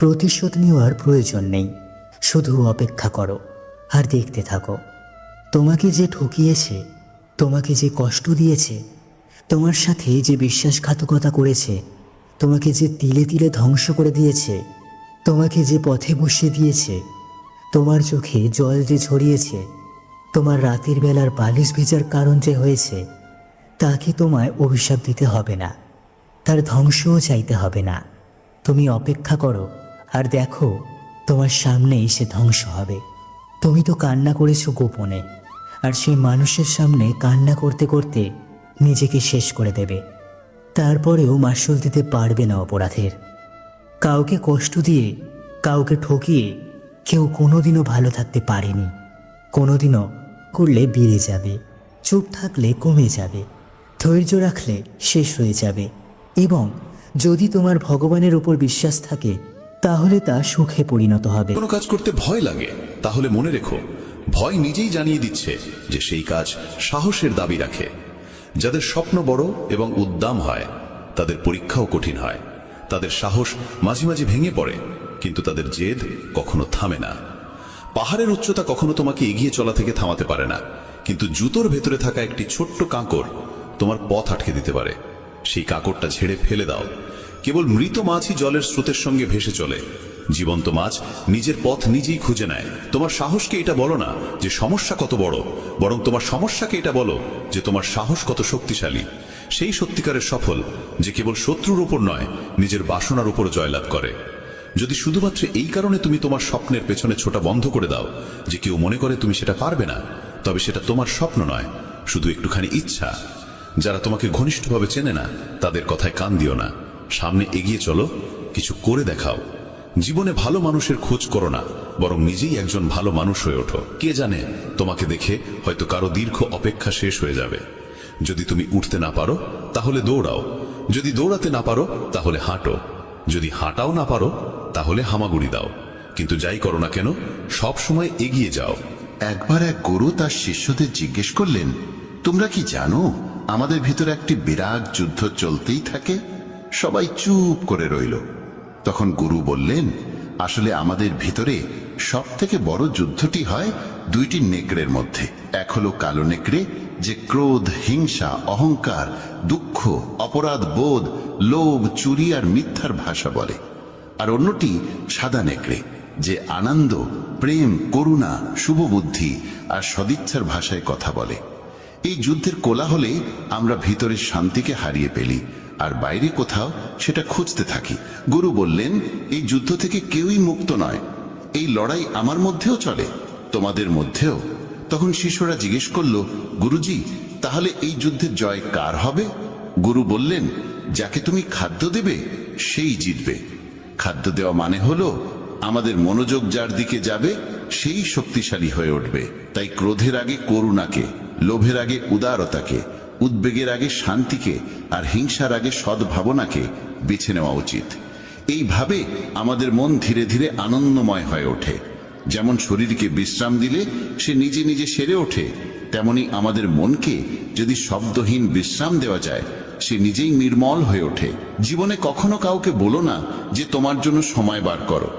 প্রতিশোধ নেওয়ার প্রয়োজন নেই, শুধু অপেক্ষা করো আর দেখতে থাকো। তোমাকে যে ঠকিয়েছে, তোমাকে যে কষ্ট দিয়েছে, তোমার সাথে যে বিশ্বাসঘাতকতা করেছে, তোমাকে যে তিলে তিলে ধ্বংস করে দিয়েছে, তোমাকে যে পথে বসিয়ে দিয়েছে, তোমার চোখে জল যে ঝরিয়েছে, তোমার রাতের বেলার বালিশ ভেজার কারণ যে হয়েছে, তাকে তোমায় অভিশাপ দিতে হবে না, তার ধ্বংসও চাইতে হবে না। তুমি অপেক্ষা করো আর দেখো, তোমার সামনেই সে ধ্বংস হবে। তুমি তো কান্না করেছো গোপনে, আর সেই মানুষের সামনে কান্না করতে করতে নিজেকে শেষ করে দেবে। তারপরেও মাসুল দিতে পারবে না অপরাধের। কাউকে কষ্ট দিয়ে, কাউকে ঠকিয়ে কেউ কোনোদিনও ভালো থাকতে পারেনি। কোনোদিনও করলে বেড়ে যাবে, চুপ থাকলে কমে যাবে, ধৈর্য রাখলে শেষ হয়ে যাবে। এবং যদি তোমার ভগবানের উপর বিশ্বাস থাকে, তাহলে তা সুখে পরিণত হবে। কোনো কাজ করতে ভয় লাগে, তাহলে মনে রেখো, ভয় নিজেই জানিয়ে দিচ্ছে যে সেই কাজ সাহসের দাবি রাখে। যাদের স্বপ্ন বড় এবং উদ্দাম হয়, তাদের পরীক্ষাও কঠিন হয়। তাদের সাহস মাঝে মাঝে ভেঙে পড়ে, কিন্তু তাদের জেদ কখনো থামে না। পাহাড়ের উচ্চতা কখনো তোমাকে এগিয়ে চলা থেকে থামাতে পারে না, কিন্তু জুতোর ভেতরে থাকা একটি ছোট্ট কাঁকড় তোমার পথ আটকে দিতে পারে। সেই কাঁকড়টা ঝেড়ে ফেলে দাও। কেবল মৃত মাছই জলের স্রোতের সঙ্গে ভেসে চলে, জীবন্ত মাছ নিজের পথ নিজেই খুঁজে নেয়। তোমার সাহসকে এটা বলো না যে সমস্যা কত বড়, বরং তোমার সমস্যাকে এটা বলো যে তোমার সাহস কত শক্তিশালী। সেই সত্যিকারের সফল যে কেবল শত্রুর উপর নয়, নিজের বাসনার উপর জয়লাভ করে। যদি শুধুমাত্র এই কারণে তুমি তোমার স্বপ্নের পেছনে ছোটা বন্ধ করে দাও যে কেউ মনে করে তুমি সেটা পারবে না, তবে সেটা তোমার স্বপ্ন নয়, শুধু একটুখানি ইচ্ছা। যারা তোমাকে ঘনিষ্ঠভাবে চেনে না, তাদের কথায় কান দিও না, সামনে এগিয়ে চলো, কিছু করে দেখাও। জীবনে ভালো মানুষের খোঁজ করো না, বরং নিজেই একজন ভালো মানুষ হয়ে ওঠো। কে জানে, তোমাকে দেখে হয়তো কারো দীর্ঘ অপেক্ষা শেষ হয়ে যাবে। যদি তুমি উঠতে না পারো, তাহলে দৌড়াও। যদি দৌড়াতে না পারো, তাহলে হাঁটো। যদি হাঁটাও না পারো, তাহলে হামাগুড়ি দাও। কিন্তু যাই করো না কেন, সব সময় এগিয়ে যাও। একবার এক গুরু তার শিষ্যদের জিজ্ঞেস করলেন, তোমরা কি জানো আমাদের ভিতরে একটি বিরাট যুদ্ধ চলতেই থাকে? সবাই চুপ করে রইল। তখন গুরু বললেন, আসলে আমাদের ভিতরে সব থেকে বড় যুদ্ধটি হয় দুইটি নেকড়ের মধ্যে। এক হলো কালো নেকড়ে, যে ক্রোধ, হিংসা, অহংকার, দুঃখ, অপরাধ বোধ, লোভ, চুরি আর মিথ্যার ভাষা বলে। আর অন্যটি সাদা নেকড়ে, যে আনন্দ, প্রেম, করুণা, শুভবুদ্ধি আর সদিচ্ছার ভাষায় কথা বলে। এই যুদ্ধের কোলাহলে আমরা ভিতরের শান্তিকে হারিয়ে ফেলি, আর বাইরে কোথাও সেটা খুঁজতে থাকি। গুরু বললেন, এই যুদ্ধ থেকে কেউই মুক্ত নয়। এই লড়াই আমার মধ্যেও চলে, তোমাদের মধ্যেও। তখন শিষ্যরা জিজ্ঞেস করল, গুরুজি, তাহলে এই যুদ্ধের জয় কার হবে? গুরু বললেন, যাকে তুমি খাদ্য দেবে সেই জিতবে। খাদ্য দেওয়া মানে হলো আমাদের মনোযোগ যার দিকে যাবে সেই শক্তিশালী হয়ে উঠবে। তাই ক্রোধের আগে করুণাকে, লোভের আগে উদারতাকে, উদ্বেগের আগে শান্তিকে আর হিংসার আগে সদ্ভাবনাকে বেছে নেওয়া উচিত। এইভাবে আমাদের মন ধীরে ধীরে আনন্দময় হয়ে ওঠে। যেমন শরীরকে বিশ্রাম দিলে সে নিজে নিজে সেরে ওঠে, তেমনি আমাদের মনকে যদি শব্দহীন বিশ্রাম দেওয়া যায়, সে নিজেই নির্মল হয়ে ওঠে। জীবনে কখনো কাউকে বলো না যে তোমার জন্য সময় বার করো।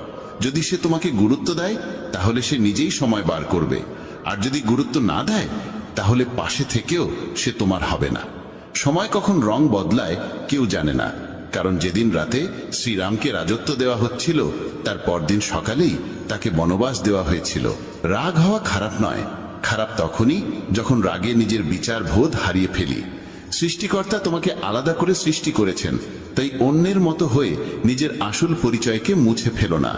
যদি সে তোমাকে গুরুত্ব দেয়, তাহলে সে নিজেই সময় বার করবে। আর যদি গুরুত্ব না দেয়, তাহলে পাশে থেকেও সে তোমার হবে না। সময় কখন রং বদলায় কেউ জানে না, কারণ যেদিন রাতে শ্রীরামকে রাজত্ব দেওয়া হচ্ছিল, তার পরদিন সকালেই তাকে বনবাস দেওয়া হয়েছিল। রাগ হওয়া খারাপ নয়, খারাপ তখনই যখন রাগে নিজের বিচার বোধ হারিয়ে ফেলি। সৃষ্টিকর্তা তোমাকে আলাদা করে সৃষ্টি করেছেন, তাই অন্যের মতো হয়ে নিজের আসল পরিচয়কে মুছে ফেলো না।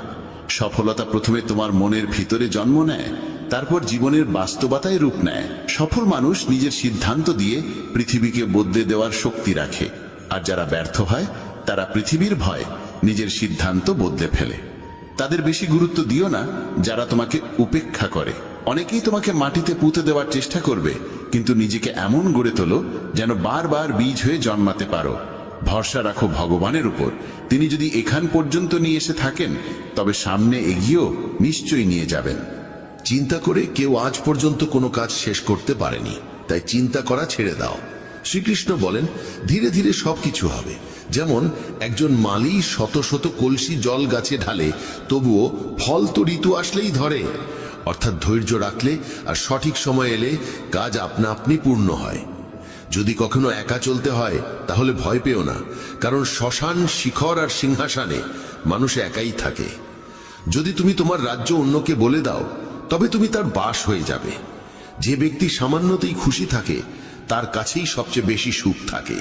সফলতা প্রথমে তোমার মনের ভিতরে জন্ম নেয়, তারপর জীবনের বাস্তবতায় রূপ নেয়। সফল মানুষ নিজের সিদ্ধান্ত দিয়ে পৃথিবীকে বদলে দেওয়ার শক্তি রাখে, আর যারা ব্যর্থ হয় তারা পৃথিবীর ভয় নিজের সিদ্ধান্ত বদলে ফেলে। তাদের বেশি গুরুত্ব দিও না যারা তোমাকে উপেক্ষা করে। অনেকেই তোমাকে মাটিতে পুঁতে দেওয়ার চেষ্টা করবে, কিন্তু নিজেকে এমন গড়ে তোলো যেন বারবার বীজ হয়ে জন্মাতে পারো। ভরসা রাখো ভগবানের উপর। তিনি যদি এখান পর্যন্ত নিয়ে এসে থাকেন, তবে সামনে এগিয়েও নিশ্চয়ই নিয়ে যাবেন। চিন্তা করে কেউ আজ পর্যন্ত কোনো কাজ শেষ করতে পারেনি, তাই চিন্তা করা ছেড়ে দাও। শ্রীকৃষ্ণ বলেন, ধীরে ধীরে সবকিছু হবে। যেমন একজন মালি শত শত কলসি জল গাছে ঢালে, তবুও ফল তো ঋতু আসলেই ধরে। অর্থাৎ ধৈর্য রাখলে আর সঠিক সময় এলে কাজ আপনা আপনি পূর্ণ হয়। যদি কখনো একা চলতে হয় তাহলে ভয় পেও না, কারণ শ্মশান, শিখর আর সিংহাসনে মানুষ একাই থাকে। যদি তুমি তোমার রাজ্য অন্যকে বলে দাও তবে তুমি তার বাস হয়ে যাবে। যে ব্যক্তি সামান্যতেই খুশি থাকে তার কাছেই সবচেয়ে বেশি সুখ থাকে।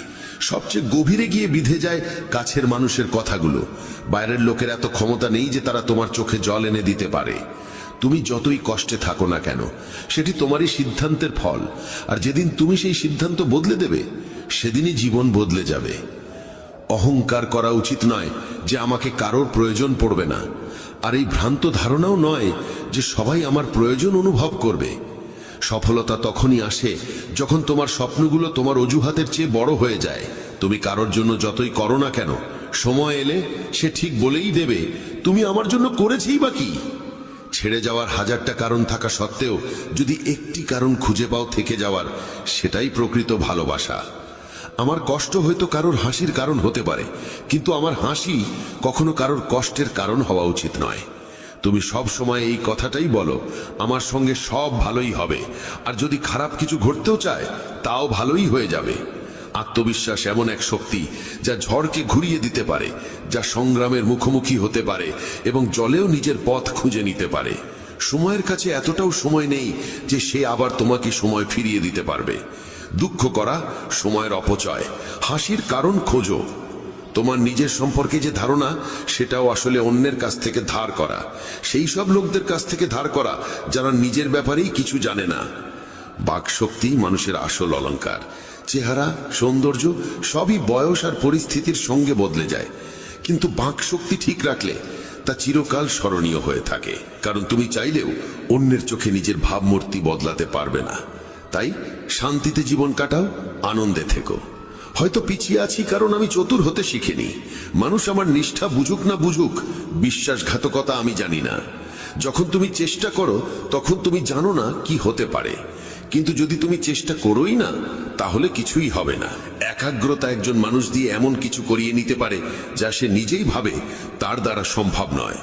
সবচেয়ে গভীরে গিয়ে বিধে যায় কাছের মানুষের কথাগুলো। বাইরের লোকের এত ক্ষমতা নেই যে তারা তোমার চোখে জল এনে দিতে পারে। তুমি যতই কষ্টে থাকো না কেন, সেটি তোমারই সিদ্ধান্তের ফল। আর যেদিন তুমি সেই সিদ্ধান্ত বদলে দেবে, সেদিনই জীবন বদলে যাবে। অহংকার করা উচিত নয় যে আমাকে কারোর প্রয়োজন পড়বে না, আর এই ভ্রান্ত ধারণাও নয় যে সবাই আমার প্রয়োজন অনুভব করবে। সফলতা তখনই আসে যখন তোমার স্বপ্নগুলো তোমার অজুহাতের চেয়ে বড় হয়ে যায়। তুমি কারোর জন্য যতই করো না কেন, সময় এলে সে ঠিক বলেই দেবে, তুমি আমার জন্য করেছেই বা কি। ছেড়ে যাওয়ার হাজারটা কারণ থাকা সত্ত্বেও যদি একটি কারণ খুঁজে পাও থেকে যাওয়ার, সেটাই প্রকৃত ভালোবাসা। আমার কষ্ট হয়তো কারোর হাসির কারণ হতে পারে, কিন্তু আমার হাসি কখনো কারোর কষ্টের কারণ হওয়া উচিত নয়। তুমি সব সময় এই কথাটাই বলো, আমার সঙ্গে সব ভালোই হবে, আর যদি খারাপ কিছু ঘটতেও চায় তাও ভালোই হয়ে যাবে। আত্মবিশ্বাস এমন এক শক্তি যা ঝড়কে ঘুরিয়ে দিতে পারে, যা সংগ্রামের মুখোমুখি হতে পারে এবং জলেও নিজের পথ খুঁজে নিতে পারে। সময়ের কাছে এতটাও সময় নেই যে সে আবার তোমাকে সময় ফিরিয়ে দিতে পারবে। দুঃখ করা সময়ের অপচয়, হাসির কারণ খোঁজো। তোমার নিজের সম্পর্কে যে ধারণা, সেটাও আসলে অন্যের কাছ থেকে ধার করা, সেই সব লোকদের কাছ থেকে ধার করা যারা নিজের ব্যাপারেই কিছু জানে না। বাকশক্তি মানুষের আসল অলংকার। চেহারা, সৌন্দর্য সবই বয়স আর পরিস্থিতির সঙ্গে বদলে যায়, কিন্তু বাকশক্তি ঠিক রাখলে তা চিরকাল স্মরণীয় হয়ে থাকে। কারণ তুমি চাইলেও অন্যের চোখে নিজের ভাবমূর্তি বদলাতে পারবে না। তাই শান্তিতে জীবন কাটাও, আনন্দে থেকো। হয়তো পিছিয়ে আছি কারণ আমি চতুর হতে শিখিনি। মানুষ আমার নিষ্ঠা বুঝুক না বুঝুক, বিশ্বাসঘাতকতা আমি জানি না। যখন তুমি চেষ্টা করো তখন তুমি জানো না কি হতে পারে, কিন্তু যদি তুমি চেষ্টা করোই না তাহলে কিছুই হবে না। একাগ্রতা একজন মানুষ দিয়ে এমন কিছু করিয়ে নিতে পারে যা সে নিজেই ভাবে তার দ্বারা সম্ভব নয়।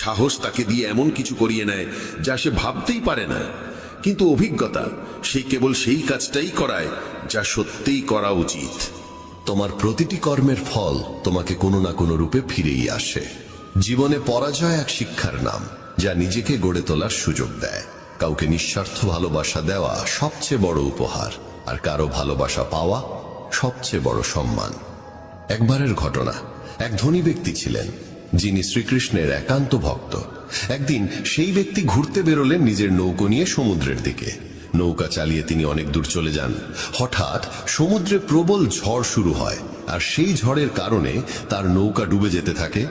সাহস তাকে দিয়ে এমন কিছু করিয়ে নেয় যা সে ভাবতেই পারে না, কিন্তু অভিজ্ঞতা সেই কেবল সেই কাজটাই করায় যা সত্যিই করা উচিত। তোমার প্রতিটি কর্মের ফল তোমাকে কোনো না কোনো রূপে ফিরেই আসে। জীবনে পরাজয় এক শিক্ষার নাম, যা নিজেকে গড়ে তোলার সুযোগ দেয়। কাউকে নিঃস্বার্থ ভালোবাসা দেওয়া সবচেয়ে বড় উপহার, আর কারো ভালোবাসা পাওয়া সবচেয়ে বড় সম্মান। একবারের ঘটনা, এক ধনী ব্যক্তি ছিলেন যিনি শ্রীকৃষ্ণের একান্ত ভক্ত। একদিন সেই ব্যক্তি ঘুরতে বেরোলেন নিজের নৌকো নিয়ে সমুদ্রের দিকে। নৌকা চালিয়ে তিনি অনেক দূর চলে যান। হঠাৎ সমুদ্রে প্রবল ঝড় শুরু হয়, আর সেই ঝড়ের কারণে তার নৌকা ডুবে যেতে থাকে।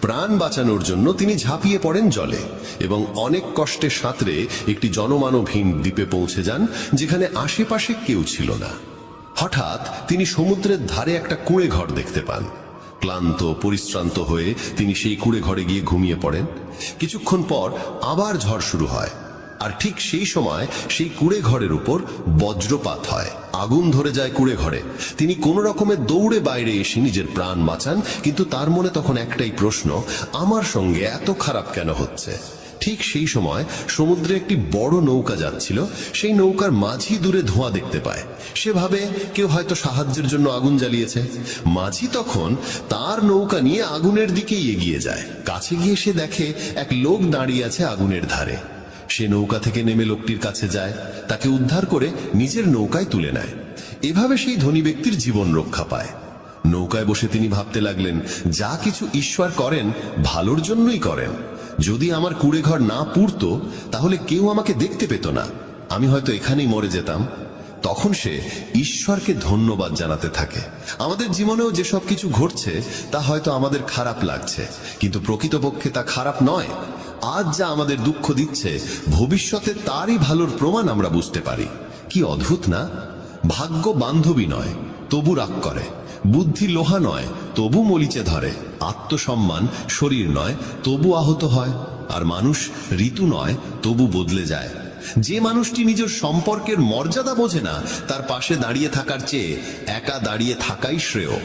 প্রাণ বাঁচানোর জন্য তিনি ঝাঁপিয়ে পড়েন জলে এবং অনেক কষ্টে সাঁতরে একটি জনমানবহীন দ্বীপে পৌঁছে যান, যেখানে আশেপাশে কেউ ছিল না। হঠাৎ তিনি সমুদ্রের ধারে একটা কুঁড়ে ঘর দেখতে পান। ক্লান্ত পরিশ্রান্ত হয়ে তিনি সেই কুঁড়ে ঘরে গিয়ে ঘুমিয়ে পড়েন। কিছুক্ষণ পর আবার ঝড় শুরু হয়, আর ঠিক সেই সময় সেই কুঁড়ে ঘরের উপর বজ্রপাত হয়। আগুন ধরে যায় কুঁড়ে ঘরে। তিনি কোনো রকমে দৌড়ে বাইরে এসে নিজের প্রাণ বাঁচান, কিন্তু তার মনে তখন একটাই প্রশ্ন, আমার সঙ্গে এত খারাপ কেন হচ্ছে? ঠিক সেই সময় সমুদ্রে একটি বড় নৌকা যাচ্ছিল। সেই নৌকার মাঝি দূরে ধোঁয়া দেখতে পায়। সে ভাবে কেউ হয়তো সাহায্যের জন্য আগুন জ্বালিয়েছে। মাঝি তখন তার নৌকা নিয়ে আগুনের দিকেই এগিয়ে যায়। কাছে গিয়ে সে দেখে এক লোক দাঁড়িয়ে আছে আগুনের ধারে। সে নৌকা থেকে নেমে লোকটির কাছে যায়, তাকে উদ্ধার করে নিজের নৌকায় তুলে নেয়। এভাবে সেই ধনী ব্যক্তির জীবন রক্ষা পায়। নৌকায় বসে তিনি ভাবতে লাগলেন, যা কিছু ঈশ্বর করেন ভালোর জন্যই করেন। যদি আমার কুঁড়ে ঘর না পুড়তো তাহলে কেউ আমাকে দেখতে পেত না, আমি হয়তো এখানেই মরে যেতাম। তখন সে ঈশ্বরকে ধন্যবাদ জানাতে থাকে। আমাদের জীবনেও যেসব কিছু ঘটছে তা হয়তো আমাদের খারাপ লাগছে, কিন্তু প্রকৃতপক্ষে তা খারাপ নয়। আজ যা আমাদের দুঃখ দিচ্ছে, ভবিষ্যতে তারই ভালোর প্রমাণ আমরা বুঝতে পারি। কি অদ্ভুত না? ভাগ্য বান্ধবী নয়, তবু রাগ করে। বুদ্ধি লোহা নয়, তবু মরিচে ধরে। আত্মসম্মান শরীর নয়, তবু আহত হয়। আর মানুষ ঋতু নয়, তবু বদলে যায়। যে মানুষটি নিজের সম্পর্কের মর্যাদা বোঝে না, তার পাশে দাঁড়িয়ে থাকার চেয়ে একা দাঁড়িয়ে থাকাই শ্রেয়।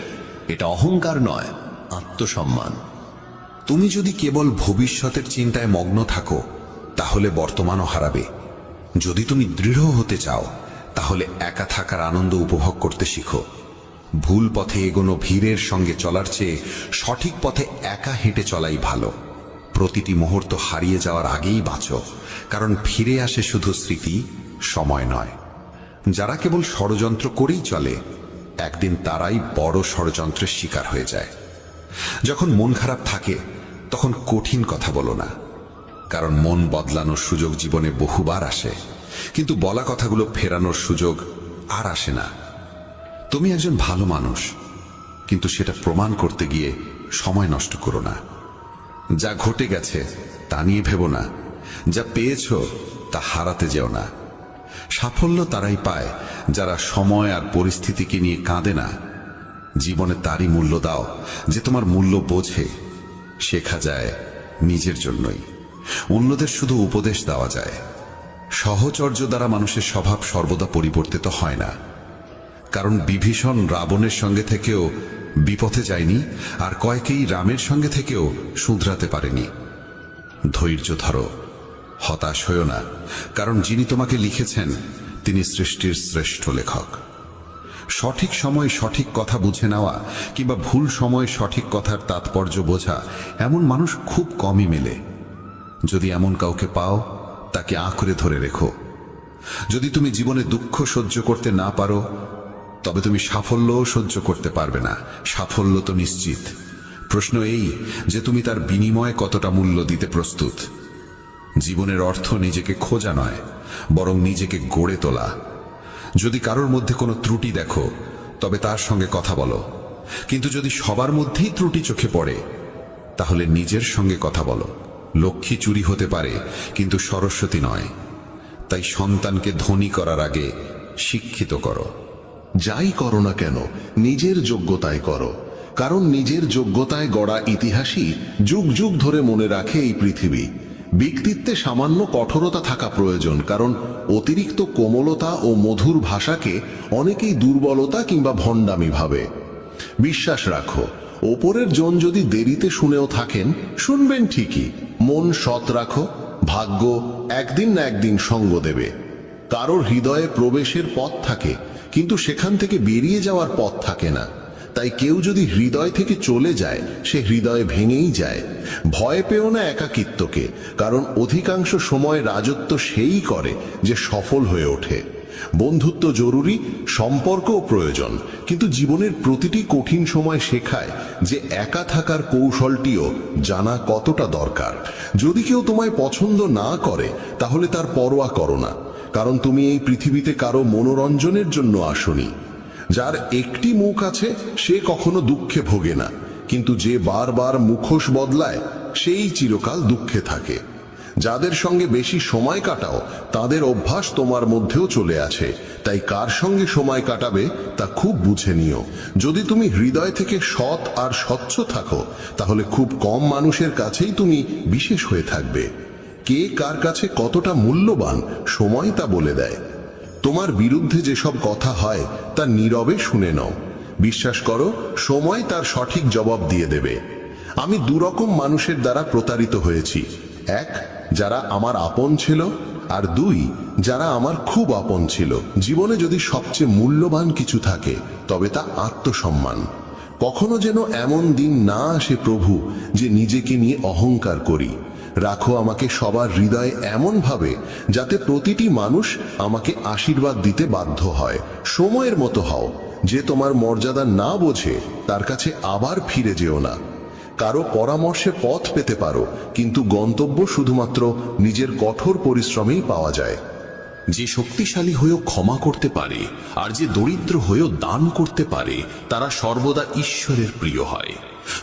এটা অহংকার নয়, আত্মসম্মান। তুমি যদি কেবল ভবিষ্যতের চিন্তায় মগ্ন থাকো তাহলে বর্তমানও হারাবে। যদি তুমি দৃঢ় হতে চাও তাহলে একা থাকার আনন্দ উপভোগ করতে শিখো। ভুল পথে এগোনো ভিড়ের সঙ্গে চলার চেয়ে সঠিক পথে একা হেঁটে চলাই ভালো। প্রতিটি মুহূর্ত হারিয়ে যাওয়ার আগেই বাঁচো, কারণ ফিরে আসে শুধু স্মৃতি, সময় নয়। যারা কেবল ষড়যন্ত্র করেই চলে, একদিন তারাই বড় ষড়যন্ত্রের শিকার হয়ে যায়। যখন মন খারাপ থাকে তখন কঠিন কথা বলো না, কারণ মন বদলানোর সুযোগ জীবনে বহুবার আসে, কিন্তু বলা কথাগুলো ফেরানোর সুযোগ আর আসে না। তুমি একজন ভালো মানুষ, কিন্তু সেটা প্রমাণ করতে গিয়ে সময় নষ্ট করো না। যা ঘটে গেছে তা নিয়ে ভেবো না, যা পেয়েছো তা হারাতে যেও না। সাফল্য তারাই পায় যারা সময় আর পরিস্থিতিকে নিয়ে কাঁদে না। জীবনে তারই মূল্য দাও যে তোমার মূল্য বোঝে। শেখা যায় নিজের জন্যই, অন্যদের শুধু উপদেশ দেওয়া যায়। সহচর্য দ্বারা মানুষের স্বভাব সর্বদা পরিবর্তিত হয় না, কারণ বিভীষণ রাবণের সঙ্গে থেকেও বিপথে যায়নি, আর কয়েকেই রামের সঙ্গে থেকেও শুধরাতে পারেনি। ধৈর্য ধরো, হতাশ হয়ো না, কারণ যিনি তোমাকে লিখেছেন তিনি সৃষ্টির শ্রেষ্ঠ লেখক। সঠিক সময়ে সঠিক কথা বুঝে নেওয়া কিংবা ভুল সময়ে সঠিক কথার তাৎপর্য বোঝা, এমন মানুষ খুব কমই মেলে। যদি এমন কাউকে পাও তাকে আঁকড়ে ধরে রেখো। যদি তুমি জীবনে দুঃখ সহ্য করতে না পারো তবে তুমি সাফল্যও সহ্য করতে পারবে না। সাফল্য তো নিশ্চিত, প্রশ্ন এই যে তুমি তার বিনিময়ে কতটা মূল্য দিতে প্রস্তুত। জীবনের অর্থ নিজেকে খোঁজা নয়, বরং নিজেকে গড়ে তোলা। যদি কারোর মধ্যে কোনো ত্রুটি দেখো তবে তার সঙ্গে কথা বলো, কিন্তু যদি সবার মধ্যেই ত্রুটি চোখে পড়ে তাহলে নিজের সঙ্গে কথা বলো। লক্ষ্মী চুরি হতে পারে কিন্তু সরস্বতী নয়। তাই সন্তানকে ধনী করার আগে শিক্ষিত করো। যাই করো না কেন নিজের যোগ্যতায় করো, কারণ নিজের যোগ্যতায় গড়া ইতিহাসই যুগ যুগ ধরে মনে রাখে এই পৃথিবী। ব্যক্তিত্বে সামান্য কঠোরতা থাকা প্রয়োজন, কারণ অতিরিক্ত কোমলতা ও মধুর ভাষাকে অনেকেই দুর্বলতা কিংবা ভণ্ডামি ভাবে। বিশ্বাস রাখো, ওপরের জন যদি দেরিতে শুনেও থাকেন, শুনবেন ঠিকই। মন সৎ রাখো, ভাগ্য একদিন না একদিন সঙ্গ দেবে। কারোর হৃদয়ে প্রবেশের পথ থাকে, কিন্তু সেখান থেকে বেরিয়ে যাওয়ার পথ থাকে না। তাই কেউ যদি হৃদয় থেকে চলে যায়, সে হৃদয়ে ভেঙেই যায়। ভয় পেও না একাকিত্বকে, কারণ অধিকাংশ সময় রাজত্ব সেই করে যে সফল হয়ে ওঠে। বন্ধুত্ব জরুরি, সম্পর্কও প্রয়োজন, কিন্তু জীবনের প্রতিটি কঠিন সময় শেখায় যে একা থাকার কৌশলটিও জানা কতটা দরকার। যদি কেউ তোমায় পছন্দ না করে তাহলে তার পরোয়া করো না, কারণ তুমি এই পৃথিবীতে কারো মনোরঞ্জনের জন্য আসোনি। যার একটি মুখ আছে সে কখনো দুঃখে ভোগে না, কিন্তু যে বারবার মুখোশ বদলায় সেই চিরকাল দুঃখে থাকে। যাদের সঙ্গে বেশি সময় কাটাও তাদের অভ্যাস তোমার মধ্যেও চলে আছে, তাই কার সঙ্গে সময় কাটাবে তা খুব বুঝে নিও। যদি তুমি হৃদয় থেকে সৎ আর স্বচ্ছ থাকো তাহলে খুব কম মানুষের কাছেই তুমি বিশেষ হয়ে থাকবে। কে কার কাছে কতটা মূল্যবান সময় তা বলে দেয়। তোমার বিরুদ্ধে যেসব কথা হয় তা নীরবে শুনে নাও। বিশ্বাস করো, সময় তার সঠিক জবাব দিয়ে দেবে। আমি দুরকম মানুষের দ্বারা প্রতারিত হয়েছি। এক, যারা আমার আপন ছিল, আর দুই, যারা আমার খুব আপন ছিল। জীবনে যদি সবচেয়ে মূল্যবান কিছু থাকে তবে তা আত্মসম্মান। কখনো যেন এমন দিন না আসে প্রভু যে নিজেকে নিয়ে অহংকার করি। রাখো আমাকে সবার হৃদয়ে এমন ভাবে যাতে প্রতিটি মানুষ আমাকে আশীর্বাদ দিতে বাধ্য হয়। সময়ের মতো হও, যে তোমার মর্যাদা না বোঝে তার কাছে আবার ফিরে যেও না। কারো পরামর্শে পথ পেতে পারো, কিন্তু গন্তব্য শুধুমাত্র নিজের কঠোর পরিশ্রমেই পাওয়া যায়। যে শক্তিশালী হয়েও ক্ষমা করতে পারে আর যে দরিদ্র হয়েও দান করতে পারে তারা সর্বদা ঈশ্বরের প্রিয় হয়।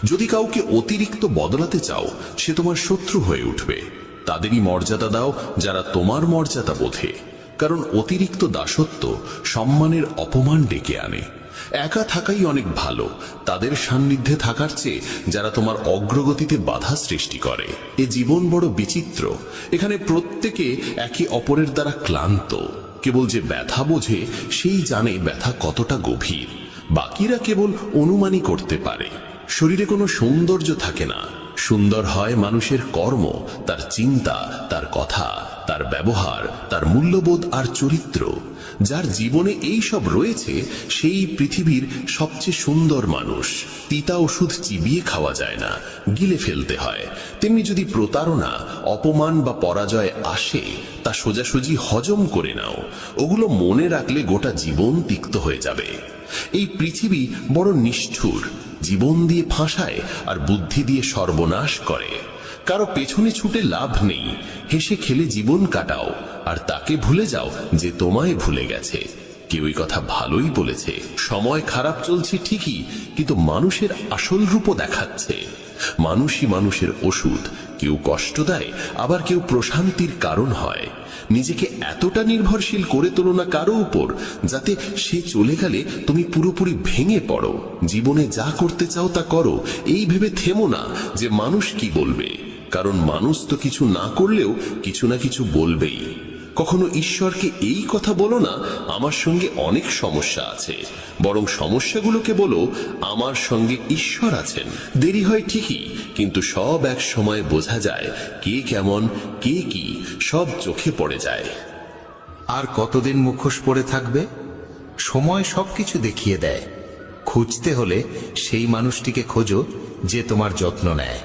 যদি কাউকে অতিরিক্ত বদলাতে চাও সে তোমার শত্রু হয়ে উঠবে। তাদেরই মর্যাদা দাও যারা তোমার মর্যাদা বোঝে, কারণ অতিরিক্ত দাসত্ব সম্মানের অপমান ডেকে আনে। একা থাকাই অনেক ভালো তাদের সান্নিধ্যে থাকার চেয়ে যারা তোমার অগ্রগতিতে বাধা সৃষ্টি করে। এ জীবন বড় বিচিত্র, এখানে প্রত্যেকে একে অপরের দ্বারা ক্লান্ত। কেবল যে ব্যথা বোঝে সেই জানে ব্যথা কতটা গভীর। বাকিরা কেবল অনুমানই করতে পারে। শরীরে কোনো সৌন্দর্য থাকে না, সুন্দর হয় মানুষের কর্ম, তার চিন্তা, তার কথা, তার ব্যবহার, তার মূল্যবোধ আর চরিত্র। যার জীবনে এই সব রয়েছে সেই পৃথিবীর সবচেয়ে সুন্দর মানুষ। তিতা ওষুধ চিবিয়ে খাওয়া যায় না, গিলে ফেলতে হয়। তেমনি যদি প্রতারণা, অপমান বা পরাজয় আসে, তা সোজাসুজি হজম করে নাও। ওগুলো মনে রাখলে গোটা জীবন তিক্ত হয়ে যাবে। এই পৃথিবী বড় নিষ্ঠুর, জীবন দিয়ে ফাঁসায় আর বুদ্ধি দিয়ে সর্বনাশ করে। কারো পেছনে ছুটে লাভ নেই, হেসে খেলে জীবন কাটাও আর তাকে ভুলে যাও যে তোমায় ভুলে গেছে। কেউ এই কথা ভালোই বলেছে, সময় খারাপ চলছে ঠিকই, কিন্তু মানুষের আসল রূপও দেখাচ্ছে। মানুষই মানুষের ওষুধ, কেউ কষ্ট দেয়, আবার কেউ প্রশান্তির কারণ হয়। নিজেকে এতটা নির্ভরশীল করে তোলো না কারো উপর, যাতে সে চলে গেলে তুমি পুরোপুরি ভেঙে পড়ো। জীবনে যা করতে চাও তা করো, এই ভেবে থেমো না যে মানুষ কি বলবে, কারণ মানুষ তো কিছু না করলেও কিছু না কিছু বলবেই। কখনো ঈশ্বরকে এই কথা বলো না, আমার সঙ্গে অনেক সমস্যা আছে, বরং সমস্যাগুলোকে বলো আমার সঙ্গে ঈশ্বর আছেন। দেরি হয় ঠিকই, কিন্তু সব এক সময় বোঝা যায় কে কেমন, কে কি, সব চোখে পড়ে যায়। আর কতদিন মুখোশ পরে থাকবে? সময় সবকিছু দেখিয়ে দেয়। খুঁজতে হলে সেই মানুষটিকে খোঁজো যে তোমার যত্ন নেয়,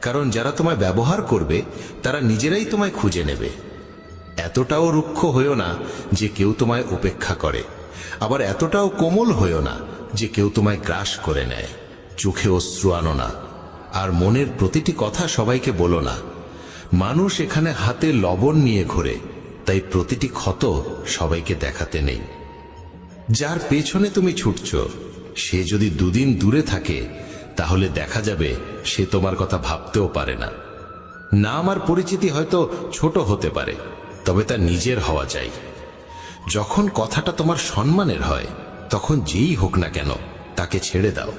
কারণ যারা তোমায় ব্যবহার করবে তারা নিজেরাই তোমায় খুঁজে নেবে। এতটাও রুক্ষ হইও না যে কেউ তোমায় উপেক্ষা করে, আবার এতটাও কোমল হইও না যে কেউ তোমায় গ্রাস করে নেয়। চোখে অশ্রু আনো না, আর মনের প্রতিটি কথা সবাইকে বলো না। মানুষ এখানে হাতে লবণ নিয়ে ঘোরে, তাই প্রতিটি ক্ষত সবাইকে দেখাতে নেই। যার পেছনে তুমি ছুটছ সে যদি দুদিন দূরে থাকে, তাহলে দেখা যাবে সে তোমার কথা ভাবতেও পারে না। নাম আর পরিচিতি হয়তো ছোট হতে পারে, তবে তা নিজের হওয়া চাই। যখন কথাটা তোমার সম্মানের হয়, তখন যেই হোক না কেন তাকে ছেড়ে দাও।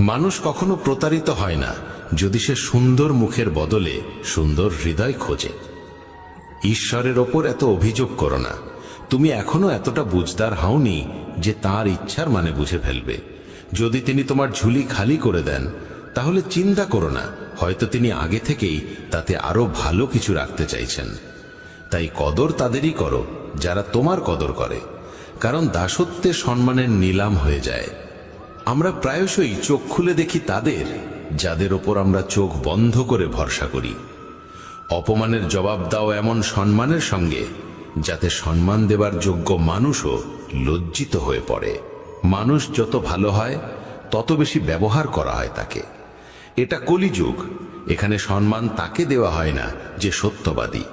মানুষ কখনো প্রতারিত হয় না যদি সে সুন্দর মুখের বদলে সুন্দর হৃদয় খোঁজে। ঈশ্বরের ওপর এত অভিযোগ করো না। তুমি এখনো এতটা বুঝদার হওনি যে তার ইচ্ছার মানে বুঝে ফেলবে। যদি তিনি তোমার ঝুলি খালি করে দেন, তাহলে চিন্তা করো না, হয়তো তিনি আগে থেকেই তাতে আরো ভালো কিছু রাখতে চাইছেন। তাই কদর তাদেরই করো যারা তোমার কদর করে, কারণ দাসত্বে সম্মানের নিলাম হয়ে যায়। আমরা প্রায়শই চোখ খুলে দেখি তাদের যাদের ওপর আমরা চোখ বন্ধ করে ভরসা করি। অপমানের জবাব দাও এমন সম্মানের সঙ্গে যাতে সম্মান দেবার যোগ্য মানুষও লজ্জিত হয়ে পড়ে। মানুষ যত ভালো হয় তত বেশি ব্যবহার করা হয় তাকে। এটা কলিযুগ, এখানে সম্মান তাকে দেওয়া হয় না যে সত্যবাদী,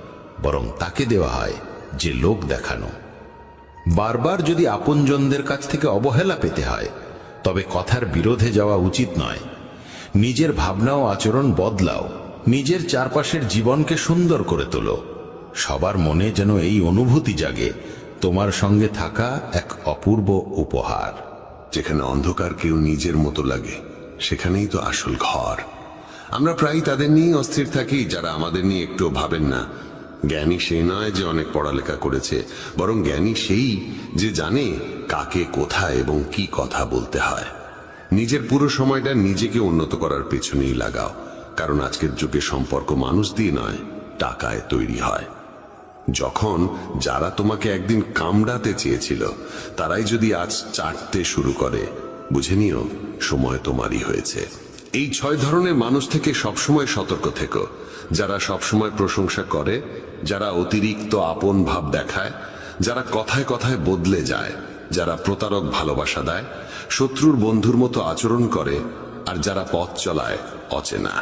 বরং তাকে দেওয়া হয় যে লোক দেখানো। বারবার যদি আপনজনদের কাছ থেকে অবহেলা পেতে হয়, তবে কথার বিরোধে যাওয়া উচিত নয়। নিজের ভাবনা ও আচরণ বদলাও, নিজের চারপাশের জীবনকে সুন্দর করে তোলো। সবার মনে যেন এই অনুভূতি জাগে, তোমার সঙ্গে থাকা এক অপূর্ব উপহার। যেখানে অন্ধকার কেউ নিজের মতো লাগে, সেখানেই তো আসল ঘর। আমরা প্রায় তাদের নিয়ে অস্থির থাকি যারা আমাদের নিয়ে একটু ভাবেন না। জ্ঞানী সেই নয় যে অনেক পড়ালেখা করেছে, বরং জ্ঞানী সেই যে জানে কাকে, কোথায় এবং কি কথা বলতে হয়। নিজের পুরো সময়টা নিজেকে উন্নত করার পেছনেই লাগাও, কারণ আজকের যুগে সম্পর্ক মানুষ দিয়ে নয়, টাকায় তৈরি হয়। যখন যারা তোমাকে একদিন কামড়াতে চেয়েছিল তারাই যদি আজ চাটতে শুরু করে, বুঝে নিও সময় তোমারই হয়েছে। এই 6 ধরনের মানুষ থেকে সবসময় সতর্ক থেকো। যারা সবসময় প্রশংসা করে, যারা অতিরিক্ত আপন ভাব দেখায়, যারা কথায় কথায় বদলে যায়, যারা প্রতারক ভালোবাসা দেয়, শত্রুর বন্ধুর মতো আচরণ করে, আর যারা পথ চলায় অচেনা।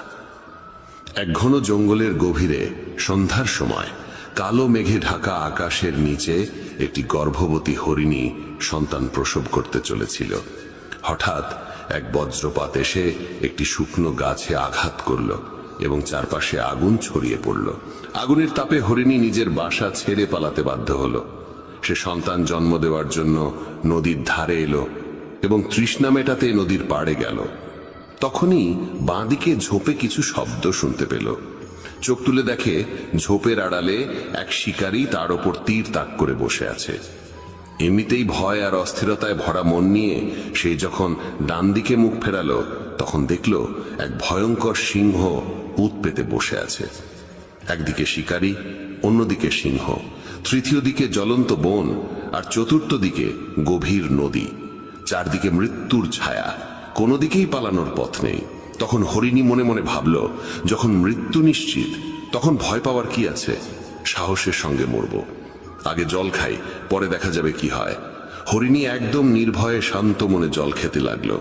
এক ঘন জঙ্গলের গভীরে সন্ধ্যার সময় কালো মেঘে ঢাকা আকাশের নিচে একটি গর্ভবতী হরিণী সন্তান প্রসব করতে চলেছিল। হঠাৎ এক বজ্রপাত এসে একটি শুকনো গাছে আঘাত করল এবং চারপাশে আগুন ছড়িয়ে পড়ল। আগুনের তাপে হরিণী নিজের বাসা ছেড়ে পালাতে বাধ্য হলো। সে সন্তান জন্ম দেওয়ার জন্য নদীর ধারে এলো এবং তৃষ্ণা মেটাতে নদীর পাড়ে গেল। তখনই বাঁদিকে ঝোপে কিছু শব্দ শুনতে পেল। চোখ তুলে দেখে ঝোপের আড়ালে এক শিকারী তার ওপর তীর তাক করে বসে আছে। এমনিতেই ভয় আর অস্থিরতায় ভরা মন নিয়ে সে যখন ডান দিকে মুখ ফেরালো, তখন দেখল এক ভয়ঙ্কর সিংহ উত পেতে বসে আছে। একদিকে শিকারী, অন্যদিকে সিংহ, তৃতীয় দিকে জ্বলন্ত বন, আর চতুর্থ দিকে গভীর নদী। চারদিকে মৃত্যুর ছায়া, কোনো দিকেই পালানোর পথ নেই। তখন হরিণী মনে মনে ভাবল, যখন মৃত্যু নিশ্চিত তখন ভয় পাওয়ার কি আছে? সাহসের সঙ্গে মরব। আগে জল খাই, পরে দেখা যাবে কি হয়। হরিণী একদম নির্ভয়ে শান্ত মনে জল খেতে লাগলো।